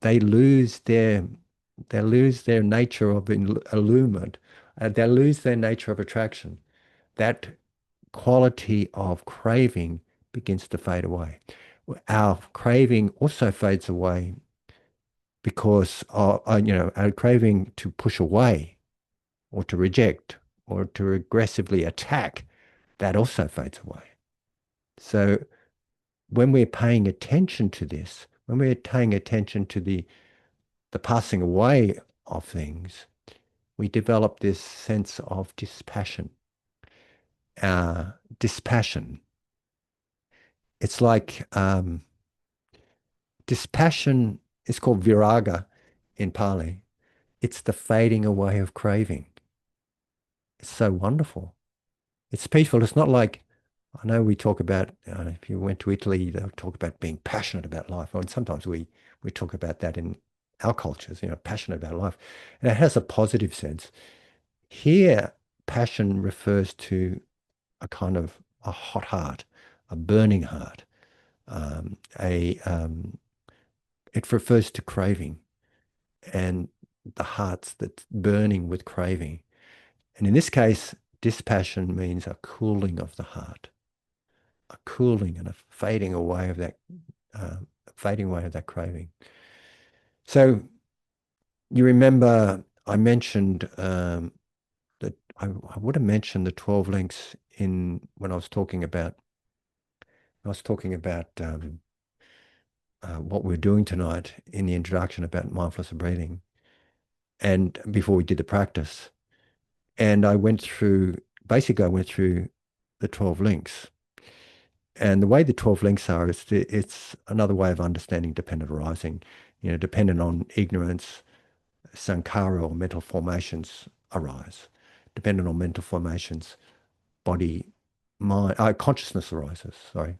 they lose their nature of allurement. They lose their nature of attraction. That quality of craving begins to fade away. Our craving also fades away because our craving to push away or to reject or to aggressively attack, that also fades away. So when we're paying attention to this, when we're paying attention to the passing away of things, we develop this sense of dispassion. Dispassion. It's like dispassion is called viraga in Pali. It's the fading away of craving. It's so wonderful. It's peaceful. It's not like, I know we talk about, if you went to Italy, they'll talk about being passionate about life. And sometimes we talk about that in our cultures, passionate about life. And it has a positive sense. Here, passion refers to a kind of a hot heart, a burning heart. It refers to craving and the hearts that's burning with craving. And in this case, dispassion means a cooling of the heart, a cooling and a uh, fading away of that craving. So you remember I mentioned that I would have mentioned the 12 links in when I was talking about what we're doing tonight in the introduction about mindfulness of breathing, and before we did the practice, and I went through the 12 links. And the way the 12 links are, it's another way of understanding dependent arising. Dependent on ignorance, sankhara or mental formations arise. Dependent on mental formations, body, mind, consciousness arises. Sorry.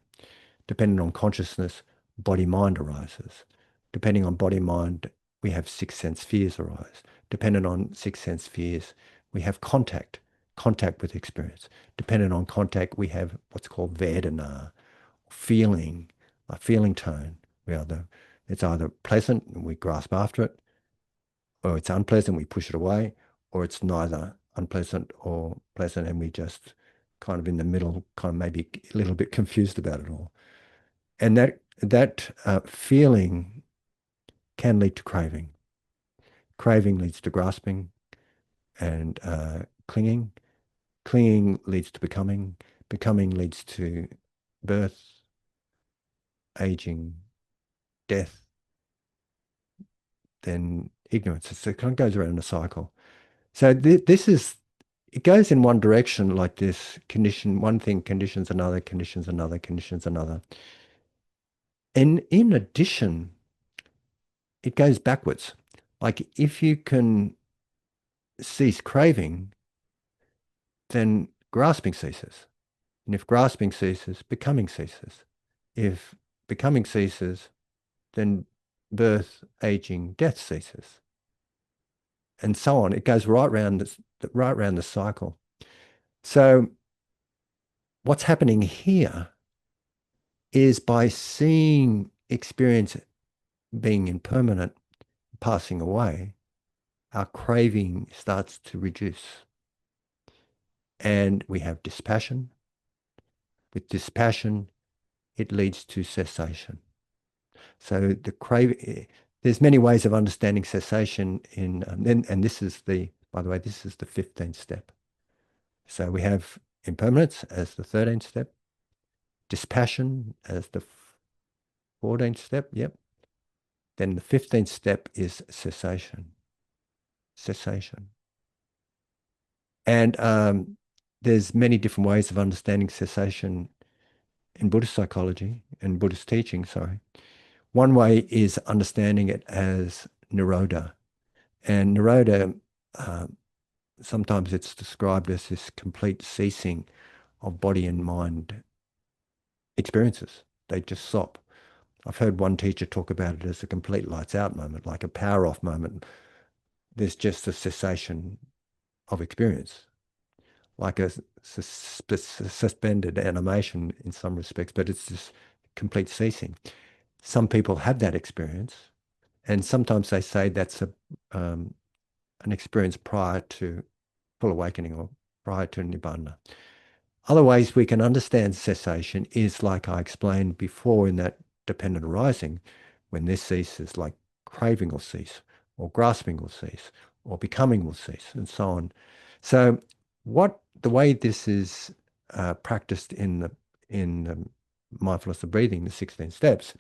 Dependent on consciousness, body, mind arises. Depending on body, mind, we have six sense spheres arise. Dependent on six sense spheres, we have contact with experience. Dependent on contact, we have what's called Vedana, feeling, a feeling tone. It's either pleasant and we grasp after it, or it's unpleasant, we push it away, or it's neither unpleasant or pleasant and we just kind of in the middle, kind of maybe a little bit confused about it all. And that feeling can lead to craving. Craving leads to grasping and clinging. Clinging leads to becoming. Becoming leads to birth, aging, death, then ignorance. It kind of goes around in a cycle. So it goes in one direction like this: condition, one thing conditions another, conditions another, conditions another. And in addition, it goes backwards. Like if you can cease craving, then grasping ceases. And if grasping ceases, becoming ceases. If becoming ceases, then birth, aging, death ceases. And so on. It goes right around the cycle. So what's happening here is by seeing experience being impermanent, passing away, our craving starts to reduce. And we have dispassion. With dispassion, it leads to cessation. So there's many ways of understanding cessation and this is by the way, this is the 15th step. So we have impermanence as the 13th step, dispassion as the 14th step. Yep. Then the 15th step is cessation. Cessation. And there's many different ways of understanding cessation in Buddhist psychology and Buddhist teaching, sorry. One way is understanding it as nirodha. And nirodha, uh, sometimes it's described as this complete ceasing of body and mind experiences. They just stop. I've heard one teacher talk about it as a complete lights out moment, like a power off moment. There's just a cessation of experience, like a suspended animation in some respects, but it's just complete ceasing. Some people have that experience, and sometimes they say that's an experience prior to full awakening or prior to nibbana. Other ways we can understand cessation is like I explained before in that dependent arising, when this ceases, like craving will cease, or grasping will cease, or becoming will cease, and so on. So, the way this is practiced in the mindfulness of breathing, the 16 steps,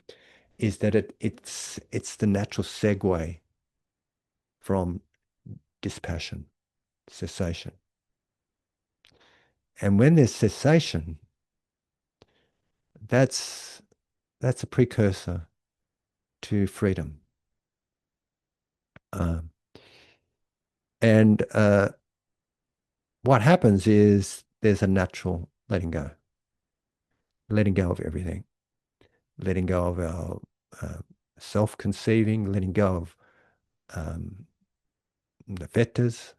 is that it's the natural segue from dispassion, cessation. And when there's cessation, that's a precursor to freedom. Um, and what happens is there's a natural letting go. letting go of everything, letting go of our uh, self-conceiving, letting go of um, the fetters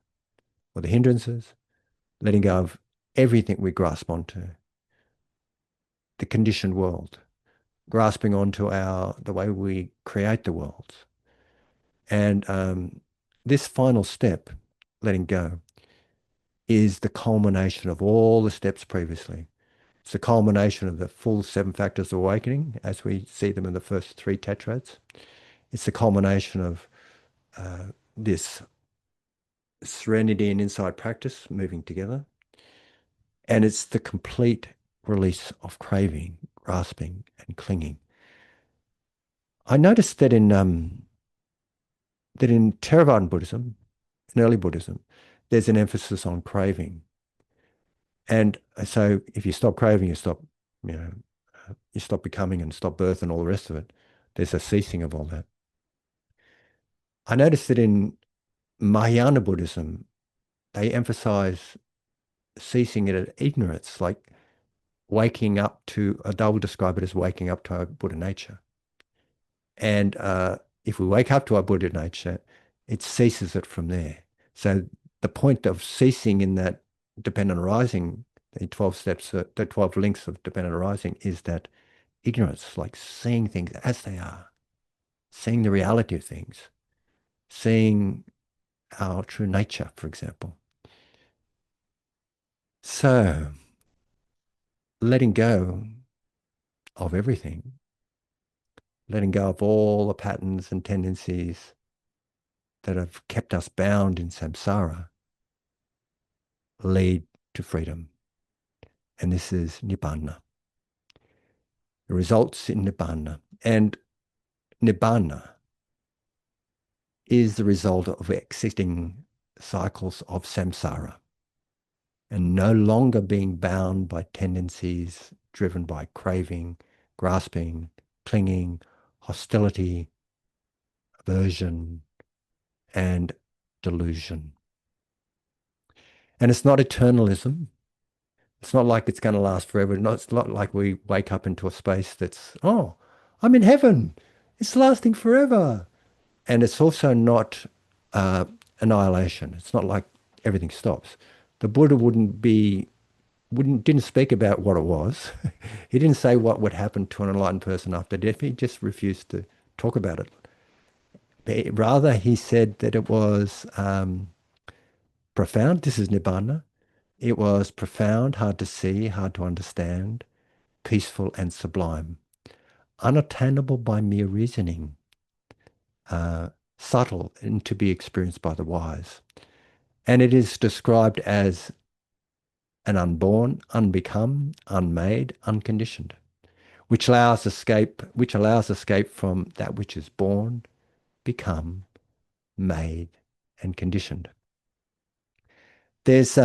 or the hindrances, letting go of everything we grasp onto, the conditioned world, grasping onto the way we create the world. And this final step, letting go, is the culmination of all the steps previously. It's the culmination of the full seven factors of awakening as we see them in the first three tetrads. It's the culmination of this serenity and insight practice moving together. And it's the complete release of craving, grasping, and clinging. I noticed that in Theravadan Buddhism, in early Buddhism, there's an emphasis on craving. And so if you stop craving, you stop becoming and stop birth and all the rest of it. There's a ceasing of all that. I noticed that in Mahayana Buddhism, they emphasize ceasing it at ignorance, like waking up to, they will describe it as waking up to our Buddha nature. And if we wake up to our Buddha nature, it ceases it from there. So the point of ceasing in that dependent arising, the 12 steps, the 12 links of dependent arising, is that ignorance, like seeing things as they are, seeing the reality of things, seeing our true nature, for example. So letting go of everything, letting go of all the patterns and tendencies that have kept us bound in samsara, lead to freedom. And this is nibbana. It results in nibbana. And nibbana is the result of exiting cycles of samsara and no longer being bound by tendencies driven by craving, grasping, clinging, hostility, aversion, and delusion. And it's not eternalism. It's not like it's going to last forever. No, it's not like we wake up into a space that's, oh, I'm in heaven. It's lasting forever. And it's also not annihilation. It's not like everything stops. The Buddha didn't speak about what it was. He didn't say what would happen to an enlightened person after death. He just refused to talk about it. Rather, he said that it was profound. This is Nibbana. It was profound, hard to see, hard to understand, peaceful and sublime, unattainable by mere reasoning, uh, subtle and to be experienced by the wise. And it is described as an unborn, unbecome, unmade, unconditioned, which allows escape from that which is born, become, made, and conditioned. There's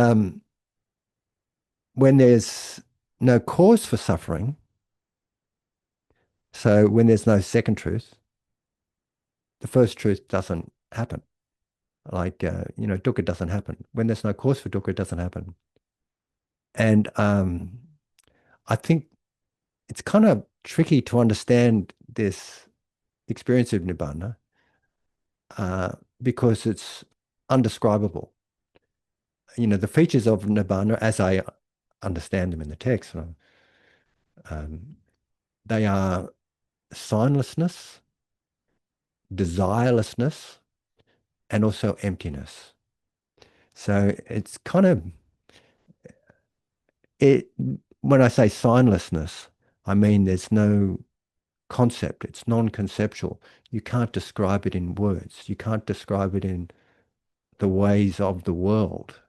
when there's no cause for suffering, so when there's no second truth, the first truth doesn't happen. Like dukkha doesn't happen. When there's no cause for dukkha, it doesn't happen. And I think it's kind of tricky to understand this experience of nibbana because it's undescribable. The features of nibbana, as I understand them in the text, um, they are signlessness, desirelessness, and also emptiness. So it's kind of it. When I say signlessness, I mean there's no concept. It's non-conceptual. You can't describe it in words. You can't describe it in the ways of the world.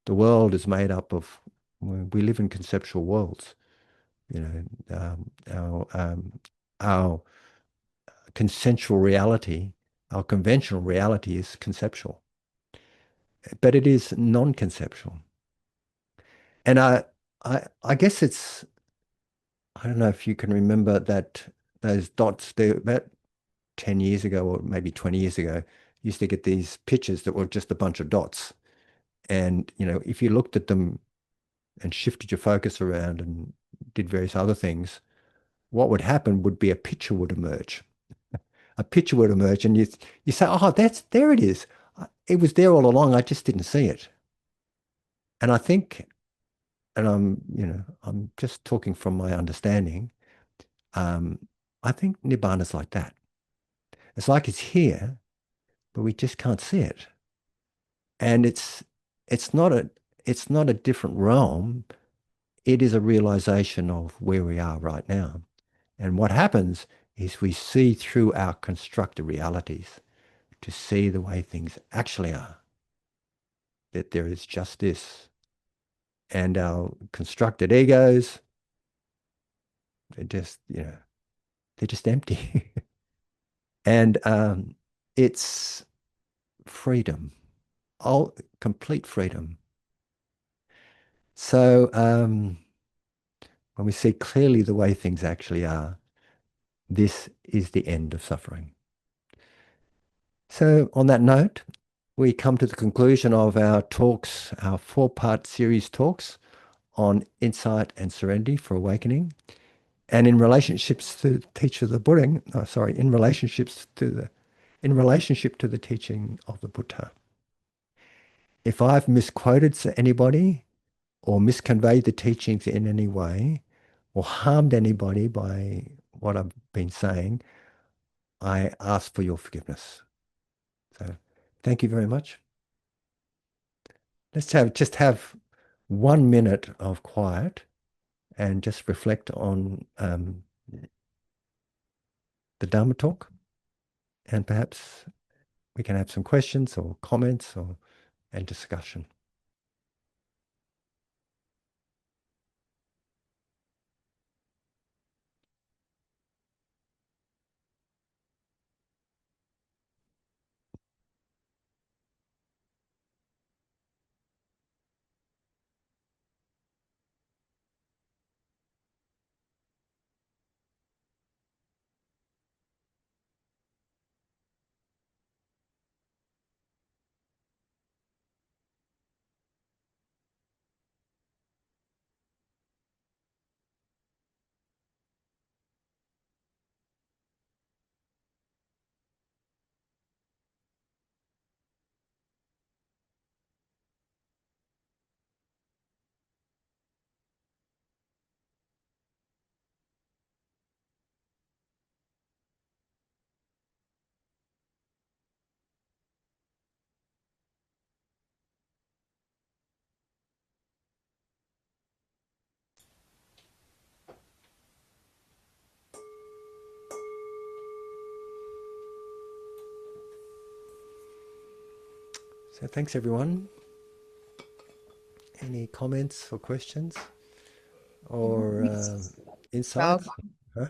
The world is made up of, we live in conceptual worlds. Our consensual reality, our conventional reality is conceptual, but it is non-conceptual. And I guess I don't know if you can remember those dots there about 10 years ago or maybe 20 years ago, you used to get these pictures that were just a bunch of dots. And, if you looked at them and shifted your focus around and did various other things, what would happen would be a picture would emerge. A picture would emerge, and you say, "Oh, there it is. It was there all along. I just didn't see it." And I think, and I'm just talking from my understanding. Um, I think Nibbana's like that. It's like it's here, but we just can't see it. And it's not a it's not a different realm. It is a realization of where we are right now. And what happens is we see through our constructed realities to see the way things actually are, that there is just this. And our constructed egos, they're just, they're just empty. And it's freedom, all complete freedom. So when we see clearly the way things actually are, this is the end of suffering. So on that note, we come to the conclusion of our talks, our four-part series talks on insight and serenity for awakening. And in relationships to the teacher of the Buddha, in relationship to the teaching of the Buddha. If I've misquoted anybody or misconveyed the teachings in any way or harmed anybody by what I've been saying, I ask for your forgiveness. So thank you very much. Let's just have 1 minute of quiet and just reflect on the Dharma talk, and perhaps we can have some questions or comments and discussion. So thanks everyone. Any comments or questions or Yes. insights? Malcolm. Huh?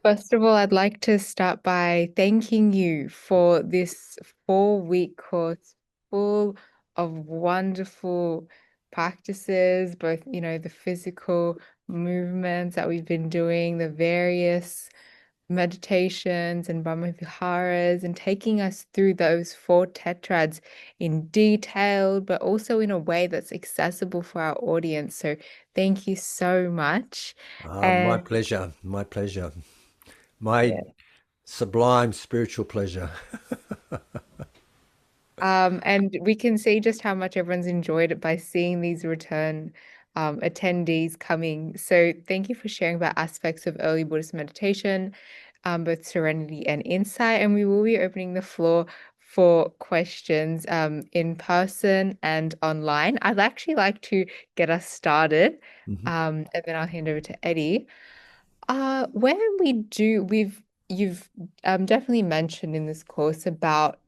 First of all, I'd like to start by thanking you for this 4-week course full of wonderful practices, both, the physical movements that we've been doing, the various meditations and Brahmaviharas, and taking us through those 4 tetrads in detail, but also in a way that's accessible for our audience. So thank you so much. My And pleasure. My pleasure. My yeah. sublime spiritual pleasure. And we can see just how much everyone's enjoyed it by seeing these return attendees coming. So thank you for sharing about aspects of early Buddhist meditation, both serenity and insight. And we will be opening the floor for questions in person and online. I'd actually like to get us started, Mhm. and then I'll hand over to Eddie. When we do, you've definitely mentioned in this course about,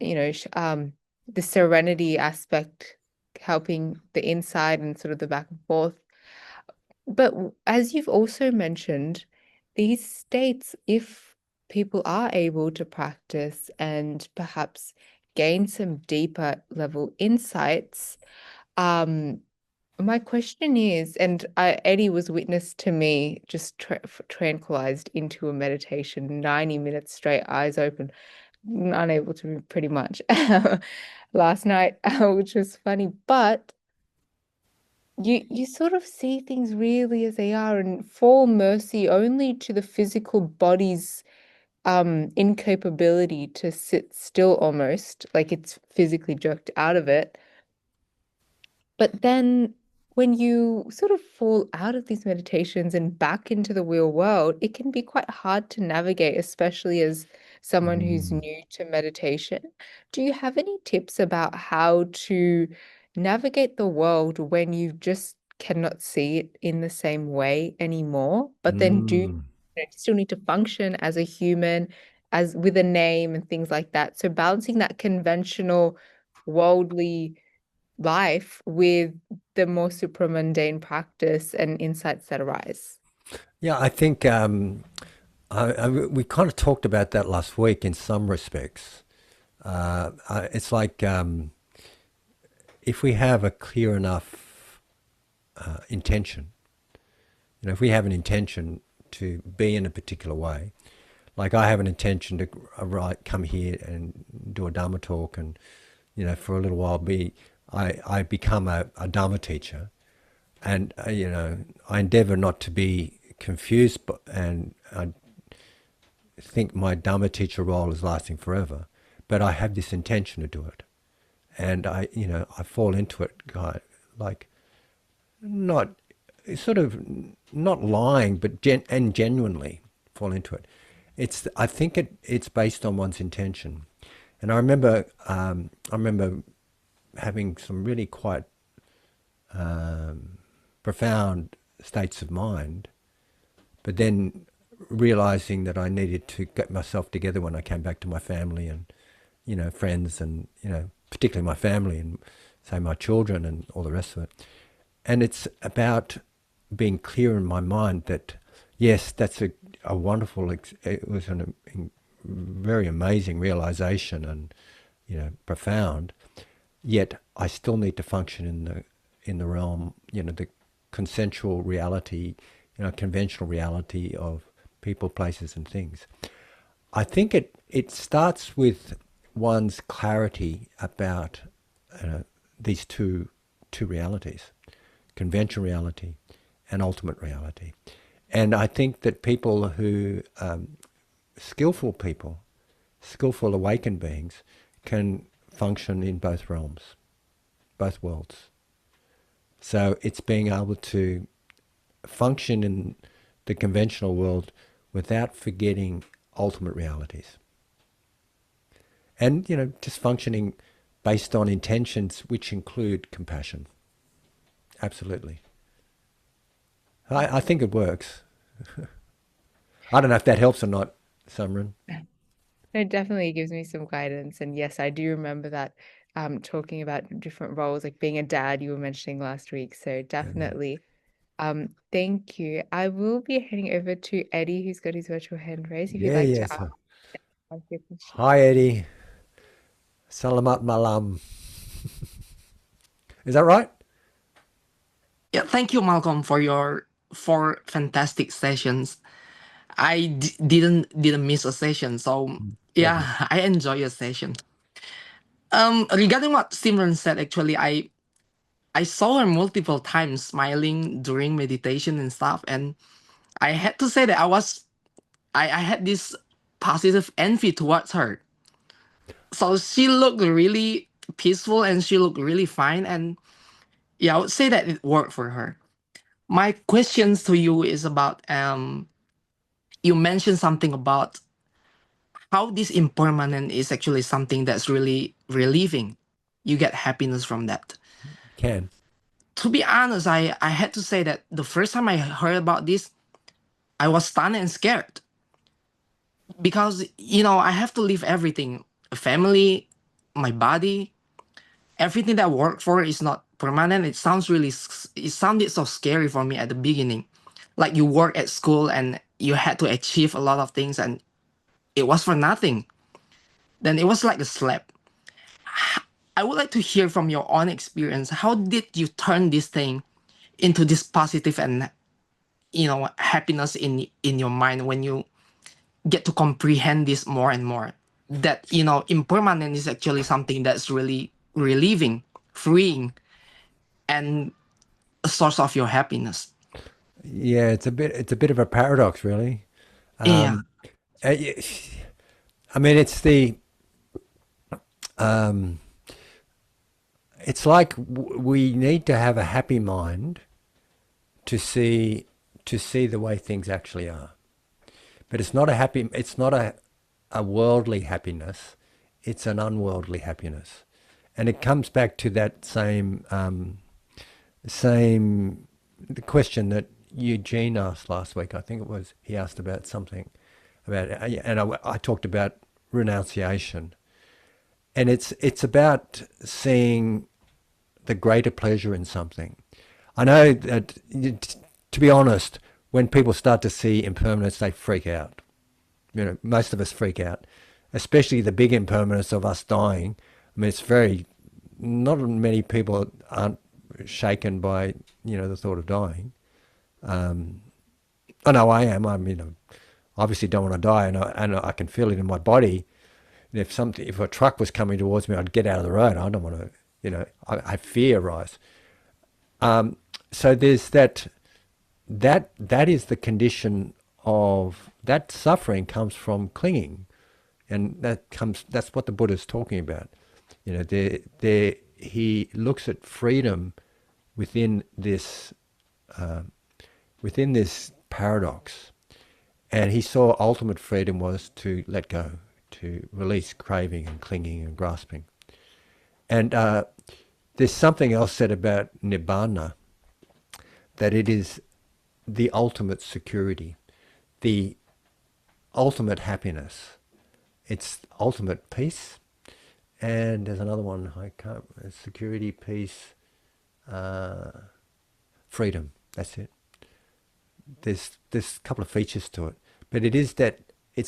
the serenity aspect, helping the inside and sort of the back and forth. But as you've also mentioned, these states, if people are able to practice and perhaps gain some deeper level insights, um, my question is, and Eddie was witness to me just tranquilized into a meditation, 90 minutes straight, eyes open, unable to move pretty much last night, which was funny. But you sort of see things really as they are and fall mercy only to the physical body's incapability to sit still almost, like it's physically jerked out of it. But then when you sort of fall out of these meditations and back into the real world, it can be quite hard to navigate, especially as someone who's Mm. new to meditation. Do you have any tips about how to navigate the world when you just cannot see it in the same way anymore, but then do Mm. still need to function as a human, as with a name and things like that? So balancing that conventional worldly life with the more supramundane practice and insights that arise. Yeah, I think we kind of talked about that last week in some respects. It's like if we have a clear enough intention, if we have an intention to be in a particular way, like I have an intention to come here and do a Dharma talk, and for a little while I become a Dharma teacher, and I endeavor not to be confused, and I think my Dharma teacher role is lasting forever, but I have this intention to do it, and I fall into it, like not sort of not lying, but genuinely fall into it. I think it's based on one's intention, and I remember having some really quite profound states of mind, but then realizing that I needed to get myself together when I came back to my family and friends, and particularly my family, and say my children and all the rest of it. And it's about being clear in my mind that yes, that's a wonderful. It was a very amazing realization, and profound. Yet I still need to function in the realm, the consensual reality, conventional reality of people, places, and things. I think it starts with one's clarity about these two realities, conventional reality and ultimate reality. And I think that people who skillful people, skillful awakened beings, can function in both realms, both worlds. So it's being able to function in the conventional world without forgetting ultimate realities. And, just functioning based on intentions which include compassion. Absolutely. I think it works. I don't know if that helps or not, Sumrin. It definitely gives me some guidance. And yes, I do remember that talking about different roles, like being a dad, you were mentioning last week. So Yeah, definitely. Thank you. I will be heading over to Eddie, who's got his virtual hand raised, if you'd yeah, like yeah. to So, ask your question. hi, Eddie. Salamat malam. Is that right? Yeah, thank you, Malcolm, for your 4 fantastic sessions. I didn't miss a session, so Lovely. yeah, I enjoy your session. Regarding what Simran said, actually, I saw her multiple times smiling during meditation and stuff, and I had to say that I had this positive envy towards her. So she looked really peaceful and she looked really fine, and yeah, I would say that it worked for her. My questions to you is about you mentioned something about how this impermanent is actually something that's really relieving. You get happiness from that. Can. To be honest, I had to say that the first time I heard about this, I was stunned and scared because I have to leave everything, a family, my body, everything that I work for is not permanent. It sounded so scary for me at the beginning. Like you work at school and you had to achieve a lot of things and it was for nothing. Then it was like a slap. I would like to hear from your own experience. How did you turn this thing into this positive and happiness in your mind when you get to comprehend this more and more? That impermanent is actually something that's really relieving, freeing, and a source of your happiness. Yeah, it's a bit of a paradox, really. Yeah, Um, uh, y- I mean, um, it's like we need to have a happy mind to see the way things actually are. But it's not a worldly happiness. It's an unworldly happiness, and it comes back to that same the question that Eugene asked last week. I think it was he asked about something about, and I talked about renunciation, and it's about seeing the greater pleasure in something. I know that, to be honest, when people start to see impermanence, they freak out. Most of us freak out, especially the big impermanence of us dying. I mean, it's very, not many people aren't shaken by, the thought of dying. I know I am. I mean, I obviously don't want to die, and I can feel it in my body. And if a truck was coming towards me, I'd get out of the road. I don't want to, I fear rise. So there's that is the condition of that suffering comes from clinging, and that's what the Buddha is talking about. There he looks at freedom within this paradox, and he saw ultimate freedom was to let go, to release craving and clinging and grasping. And there's something else said about nibbana, that it is the ultimate security, the ultimate happiness. It's ultimate peace. And there's another one, I can't, security, peace, freedom. That's it. There's a couple of features to it, but it's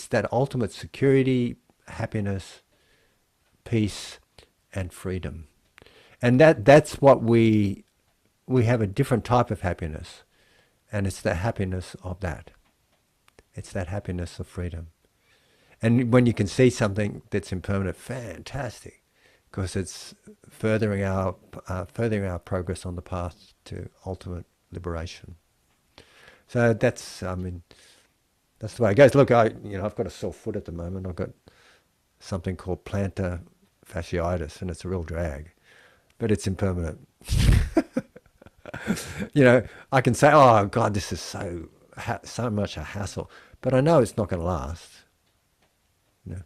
that ultimate security, happiness, peace, and freedom. And that's what we have, a different type of happiness, and it's the happiness of that. It's that happiness of freedom. And when you can see something that's impermanent, fantastic, because it's furthering our progress on the path to ultimate liberation. So I mean, that's the way it goes. Look, I've got a sore foot at the moment. I've got something called plantar fasciitis, and it's a real drag, but it's impermanent. I can say, "Oh God, this is so much a hassle," but I know it's not going to last. You know.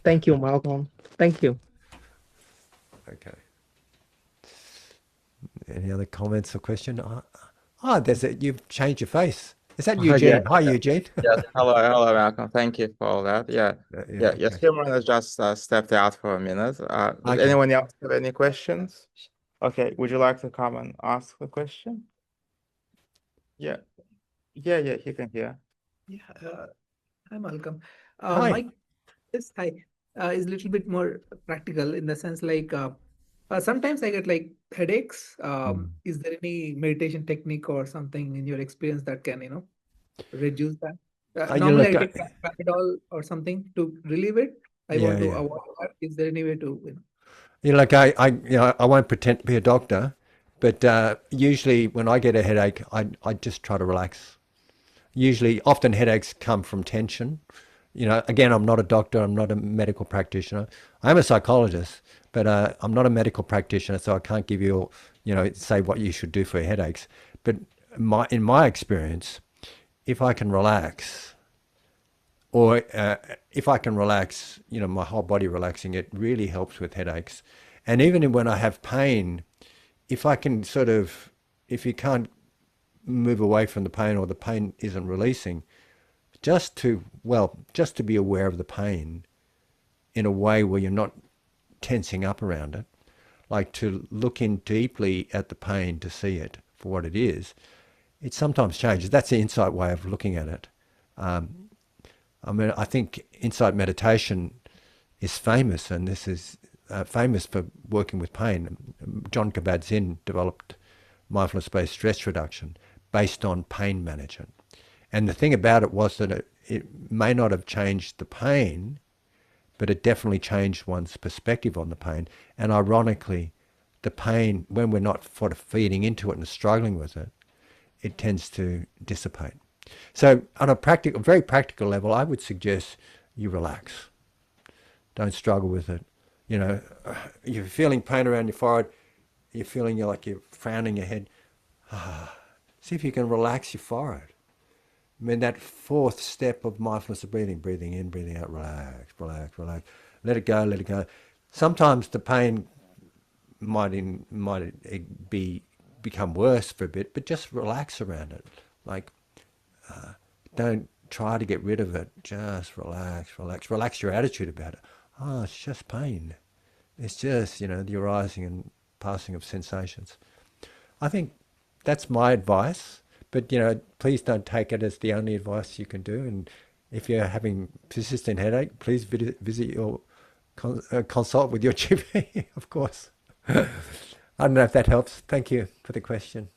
thank you, Malcolm. Thank you. Okay. Any other comments or question? There's you've changed your face. Is that Yeah, Eugene? Hi, Eugene. yes. Hello, Malcolm. Thank you for all that. Yeah, Yeah. yes. Okay. Simran has just stepped out for a minute. Does Okay. anyone else have any questions? Okay, would you like to come and ask the question? Yeah, yeah, he can hear. Yeah, hi Malcolm. Hi. My this hi is a little bit more practical in the sense like sometimes I get like headaches. Mm. Is there any meditation technique or something in your experience that can reduce that? You Normally look. I take Panadol or something to relieve it. I Yeah, want to yeah. avoid that. Is there any way to I won't pretend to be a doctor, but usually when I get a headache, I just try to relax. Often headaches come from tension. Again, I'm not a doctor. I'm not a medical practitioner. I'm a psychologist, but I'm not a medical practitioner, so I can't give you, say what you should do for headaches. But in my experience, if I can relax, or if I can relax, my whole body relaxing, it really helps with headaches. And even when I have pain, if I can if you can't move away from the pain, or the pain isn't releasing, just to be aware of the pain in a way where you're not tensing up around it, like to look in deeply at the pain to see it for what it is, it sometimes changes. That's the insight way of looking at it. I mean, I think insight meditation is famous, and this is famous for working with pain. John Kabat-Zinn developed mindfulness-based stress reduction based on pain management. And the thing about it was that it may not have changed the pain, but it definitely changed one's perspective on the pain. And ironically, the pain, when we're not sort of feeding into it and struggling with it, it tends to dissipate. So on a very practical level, I would suggest you relax. Don't struggle with it. You know, you're feeling pain around your forehead, you're feeling like you're frowning your head. See if you can relax your forehead. I mean, that fourth step of mindfulness of breathing in, breathing out, relax, relax, relax. Let it go, let it go. Sometimes the pain might become worse for a bit, but just relax around it. Like, don't try to get rid of it. Just relax, relax. Relax your attitude about it. Oh, it's just pain. It's just, the arising and passing of sensations. I think that's my advice. But, please don't take it as the only advice you can do. And if you're having persistent headache, please visit your consult with your GP, of course. I don't know if that helps. Thank you for the question.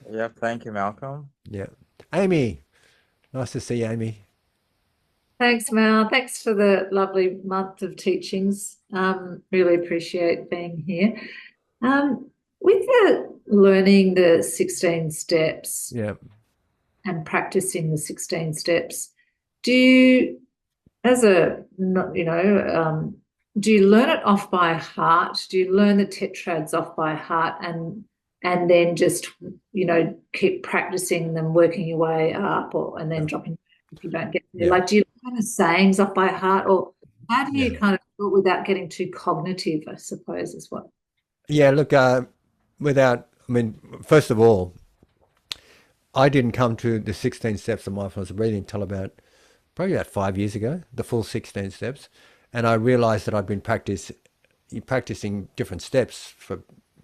Yeah, thank you, Malcolm. Yeah. Amy, nice to see you, Amy. Thanks, Mal. Thanks for the lovely month of teachings. Really appreciate being here. With the learning the 16 steps and practicing the 16 steps, do you, do you learn it off by heart? Do you learn the tetrads off by heart and then just, keep practicing them, working your way up and then dropping if you don't get there? Like, do you learn the sayings off by heart, or how do you kind of do it without getting too cognitive, I suppose, is what? Yeah, look, first of all, I didn't come to the 16 steps of mindfulness of breathing until probably about 5 years ago, the full 16 steps. And I realized that I'd been practicing different steps for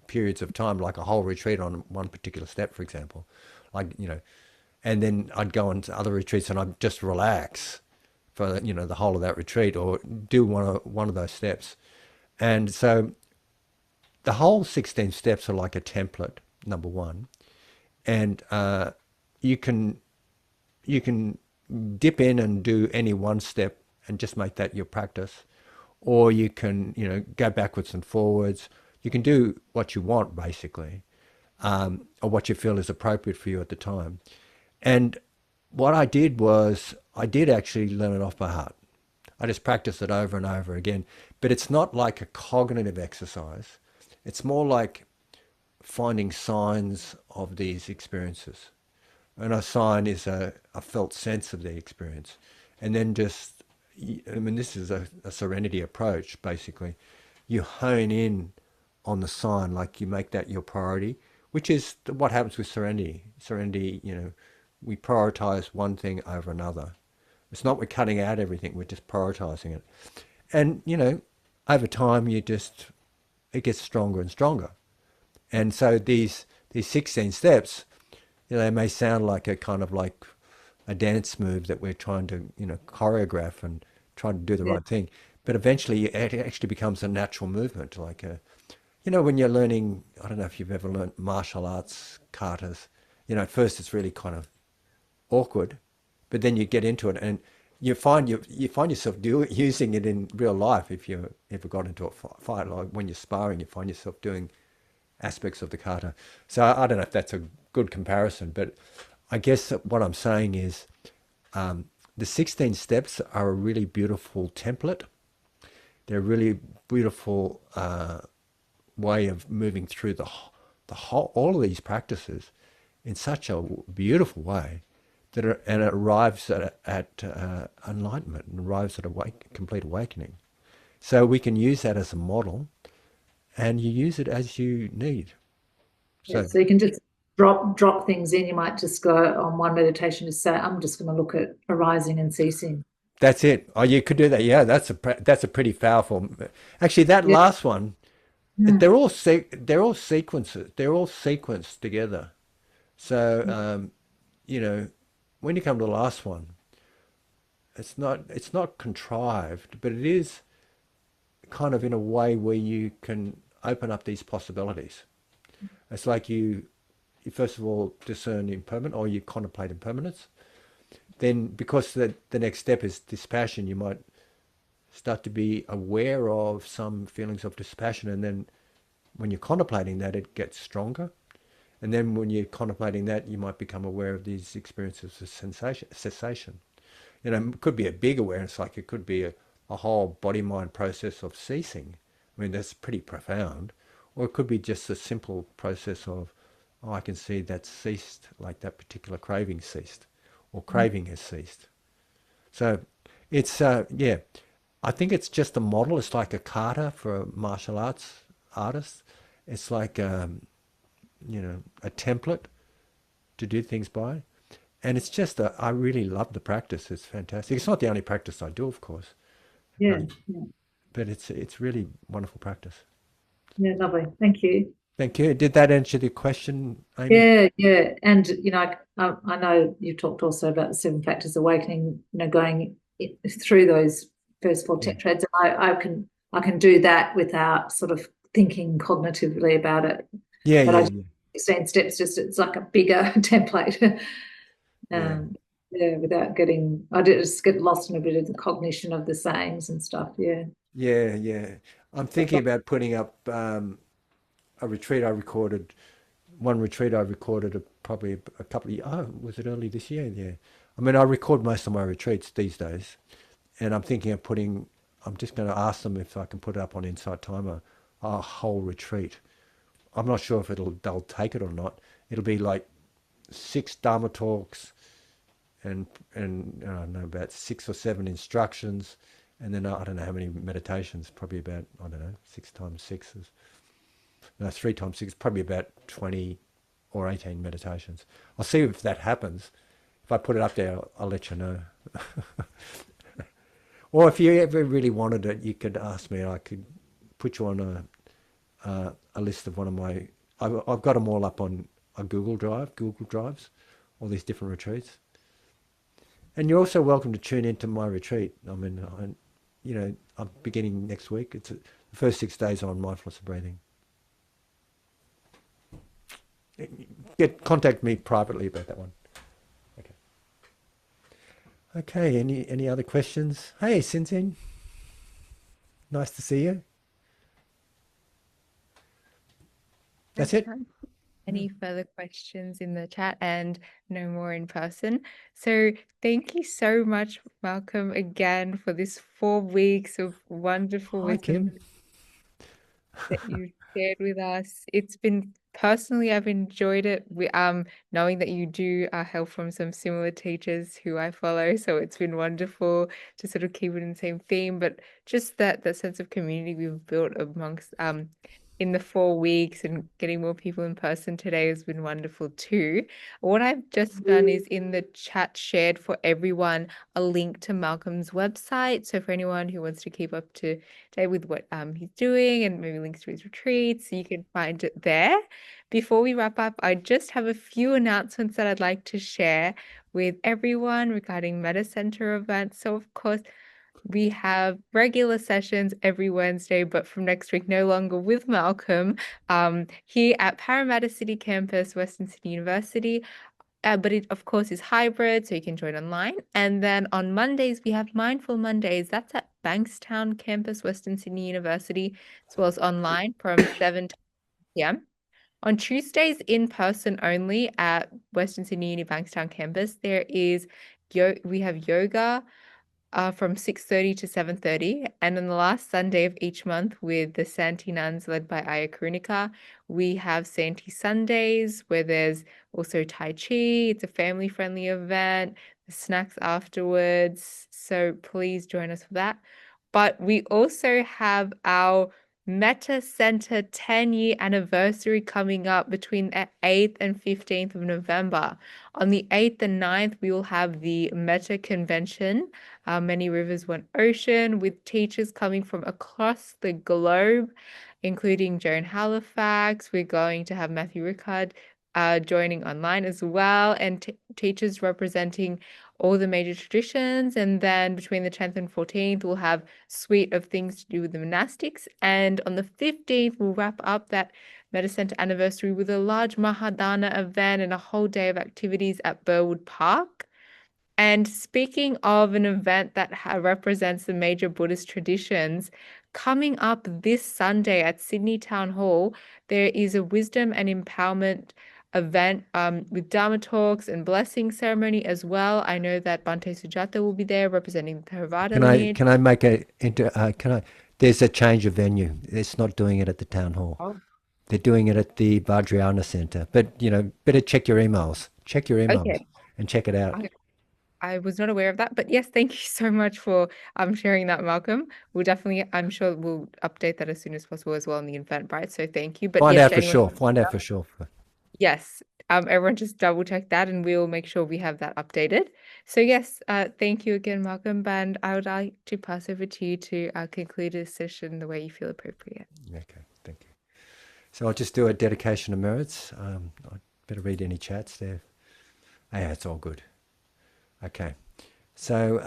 periods of time, like a whole retreat on one particular step, for example. And then I'd go on to other retreats and I'd just relax for, the whole of that retreat, or do one of those steps. And so the whole 16 steps are like a template, number one. And you can dip in and do any one step and just make that your practice. Or you can, go backwards and forwards. You can do what you want, basically, or what you feel is appropriate for you at the time. And what I did was, I did actually learn it off by heart. I just practiced it over and over again. But it's not like a cognitive exercise. It's more like finding signs of these experiences. And a sign is a felt sense of the experience. And then this is a serenity approach, basically. You hone in on the sign, like you make that your priority, which is what happens with serenity. Serenity, we prioritize one thing over another. It's not we're cutting out everything, we're just prioritizing it. And, over time, it gets stronger and stronger. And so these 16 steps, they may sound like a kind of like a dance move that we're trying to, choreograph and try to do the right thing. But eventually it actually becomes a natural movement. Like, when you're learning, I don't know if you've ever learned martial arts, katas, at first it's really kind of awkward, but then you get into it and you find yourself using it in real life. If you ever got into a fight, like when you're sparring, you find yourself doing aspects of the kata. So I don't know if that's a good comparison, but I guess what I'm saying is the 16 steps are a really beautiful template. They're a really beautiful way of moving through all of these practices in such a beautiful way and it arrives at enlightenment and arrives at complete awakening. So we can use that as a model, and you use it as you need. So you can just drop things in. You might just go on one meditation to say, I'm just going to look at arising and ceasing. That's it. Oh, you could do that. Yeah, that's a pretty powerful. Actually, that last one, they're all sequences. They're all sequenced together. So when you come to the last one, it's not contrived, but it is kind of in a way where you can open up these possibilities. It's like you first of all discern impermanence, or you contemplate impermanence. Then, because the next step is dispassion, you might start to be aware of some feelings of dispassion, and then when you're contemplating that, it gets stronger. And then when you're contemplating that, you might become aware of these experiences of cessation. It could be a big awareness, like it could be a whole body-mind process of ceasing. I mean, that's pretty profound. Or it could be just a simple process of, oh, I can see that ceased, like that particular craving ceased, or craving has ceased. So it's, yeah, I think it's just a model. It's like a kata for a martial arts artist. It's like, a template to do things by. And it's just, I really love the practice. It's fantastic. It's not the only practice I do, of course, Yeah, yeah, but it's really wonderful practice. yeah, lovely. Thank you. Thank you. Did that answer the question, Amy? Yeah, yeah. And, I know you talked also about the 7 factors awakening, going through those first 4 Yeah. tetrads. I can do that without sort of thinking cognitively about it. Yeah, But yeah, I yeah. 16 steps, it's like a bigger template. Yeah. Yeah, without getting, I did just get lost in a bit of the cognition of the sayings and stuff. Yeah. Yeah, yeah. I'm thinking about putting up a retreat I recorded. One retreat I recorded probably a couple of years. Oh, was it early this year? Yeah. I mean, I record most of my retreats these days, and I'm thinking of putting. I'm just going to ask them if I can put it up on Insight Timer, a whole retreat. I'm not sure if they'll take it or not. It'll be like 6 Dharma talks, and I don't know, about 6 or 7 instructions, and then I don't know how many meditations. Probably about, I don't know, 6 times 6 is, no, 3 times 6, probably about 20 or 18 meditations. I'll see if that happens. If I put it up there, I'll let you know. Or if you ever really wanted it, you could ask me. I could put you on a list of one of my. I've got them all up on a Google Drives, all these different retreats. And you're also welcome to tune into my retreat. I mean, I'm beginning next week. It's the first 6 days on mindfulness and breathing. Contact me privately about that one. Okay. Okay. Any other questions? Hey, Sinzin. Nice to see you. That's it. Any further questions in the chat, and no more in person. So thank you so much, Malcolm, again for this 4 weeks of wonderful Hi, wisdom Kim. that you shared with us. It's been personally, I've enjoyed it. Knowing that you do help from some similar teachers who I follow, so it's been wonderful to sort of keep it in the same theme. But just that sense of community we've built amongst in the 4 weeks, and getting more people in person today has been wonderful too. What I've just done is in the chat shared for everyone a link to Malcolm's website. So for anyone who wants to keep up to date with what he's doing, and maybe links to his retreats, you can find it there. Before we wrap up, I just have a few announcements that I'd like to share with everyone regarding Meta Center events. So of course, we have regular sessions every Wednesday, but from next week, no longer with Malcolm, here at Parramatta City Campus, Western Sydney University. But it, of course, is hybrid, so you can join online. And then on Mondays, we have Mindful Mondays. That's at Bankstown Campus, Western Sydney University, as well as online from 7 to 8 p.m. On Tuesdays, in person only at Western Sydney Uni Bankstown Campus, we have yoga from 6:30 to 7:30, and on the last Sunday of each month with the Santi nuns led by Aya Karunika, we have Santi Sundays where there's also Tai Chi. It's a family-friendly event, the snacks afterwards, so please join us for that. But we also have our Meta Center 10-year anniversary coming up between the 8th and 15th of November. On the 8th and 9th, we will have the Meta Convention, Many Rivers, One Ocean, with teachers coming from across the globe, including Joan Halifax. We're going to have Matthew Rickard joining online as well, and teachers representing all the major traditions. And then between the 10th and 14th, we'll have suite of things to do with the monastics. And on the 15th, we'll wrap up that Meta Center anniversary with a large Mahadana event and a whole day of activities at Burwood Park. And speaking of an event that represents the major Buddhist traditions, coming up this Sunday at Sydney Town Hall, there is a wisdom and empowerment event with Dharma talks and blessing ceremony as well. I know that Bhante Sujata will be there representing the Theravada lineage. Can I make there's a change of venue. It's not doing it at the town hall. Oh. They're doing it at the Vajrayana Centre. But, better check your emails. Check your emails Okay. and check it out. I was not aware of that, but yes, thank you so much for sharing that, Malcolm. We'll definitely, I'm sure we'll update that as soon as possible as well in the Eventbrite. So thank you. But Find yes, out to for anyone- sure. Find out for sure. Yes, everyone just double check that, and we'll make sure we have that updated. So yes, thank you again, Malcolm. And I would like to pass over to you to conclude this session the way you feel appropriate. Okay, thank you. So I'll just do a dedication of merits. I better read any chats there. Yeah, it's all good. Okay, so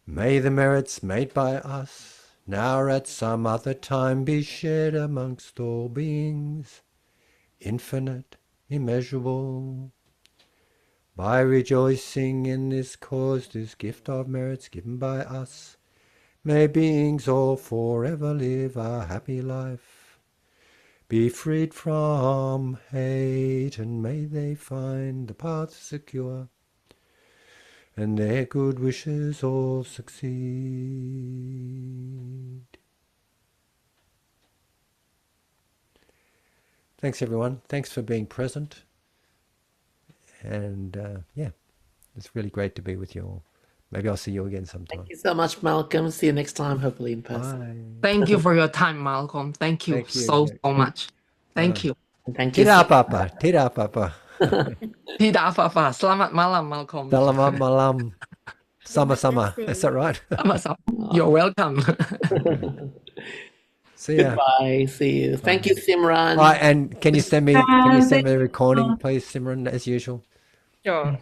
may the merits made by us now or at some other time be shared amongst all beings, infinite, immeasurable, by rejoicing in this cause, this gift of merits given by us. May beings all forever live a happy life, be freed from hate, and may they find the path secure, and their good wishes all succeed. Thanks, everyone. Thanks for being present. And yeah, it's really great to be with you all. Maybe I'll see you again sometime. Thank you so much, Malcolm. See you next time, hopefully in person. Bye. Thank you for your time, Malcolm. Thank you, Thank you. so much. Thank you. And thank you. Tidak apa-apa. Tidak apa-apa. Tidak apa-apa. Selamat malam, Malcolm. Selamat malam. Sama-sama. Is that right? Sama-sama. You're welcome. See ya. Goodbye. See you. Thank you, Simran. Right, and can you send me the recording, please, Simran, as usual? Sure.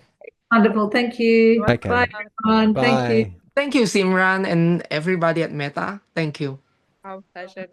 Wonderful. Thank you. Okay. Bye, everyone. Thank you. Bye. Thank you, Simran, and everybody at Meta. Thank you. Our pleasure.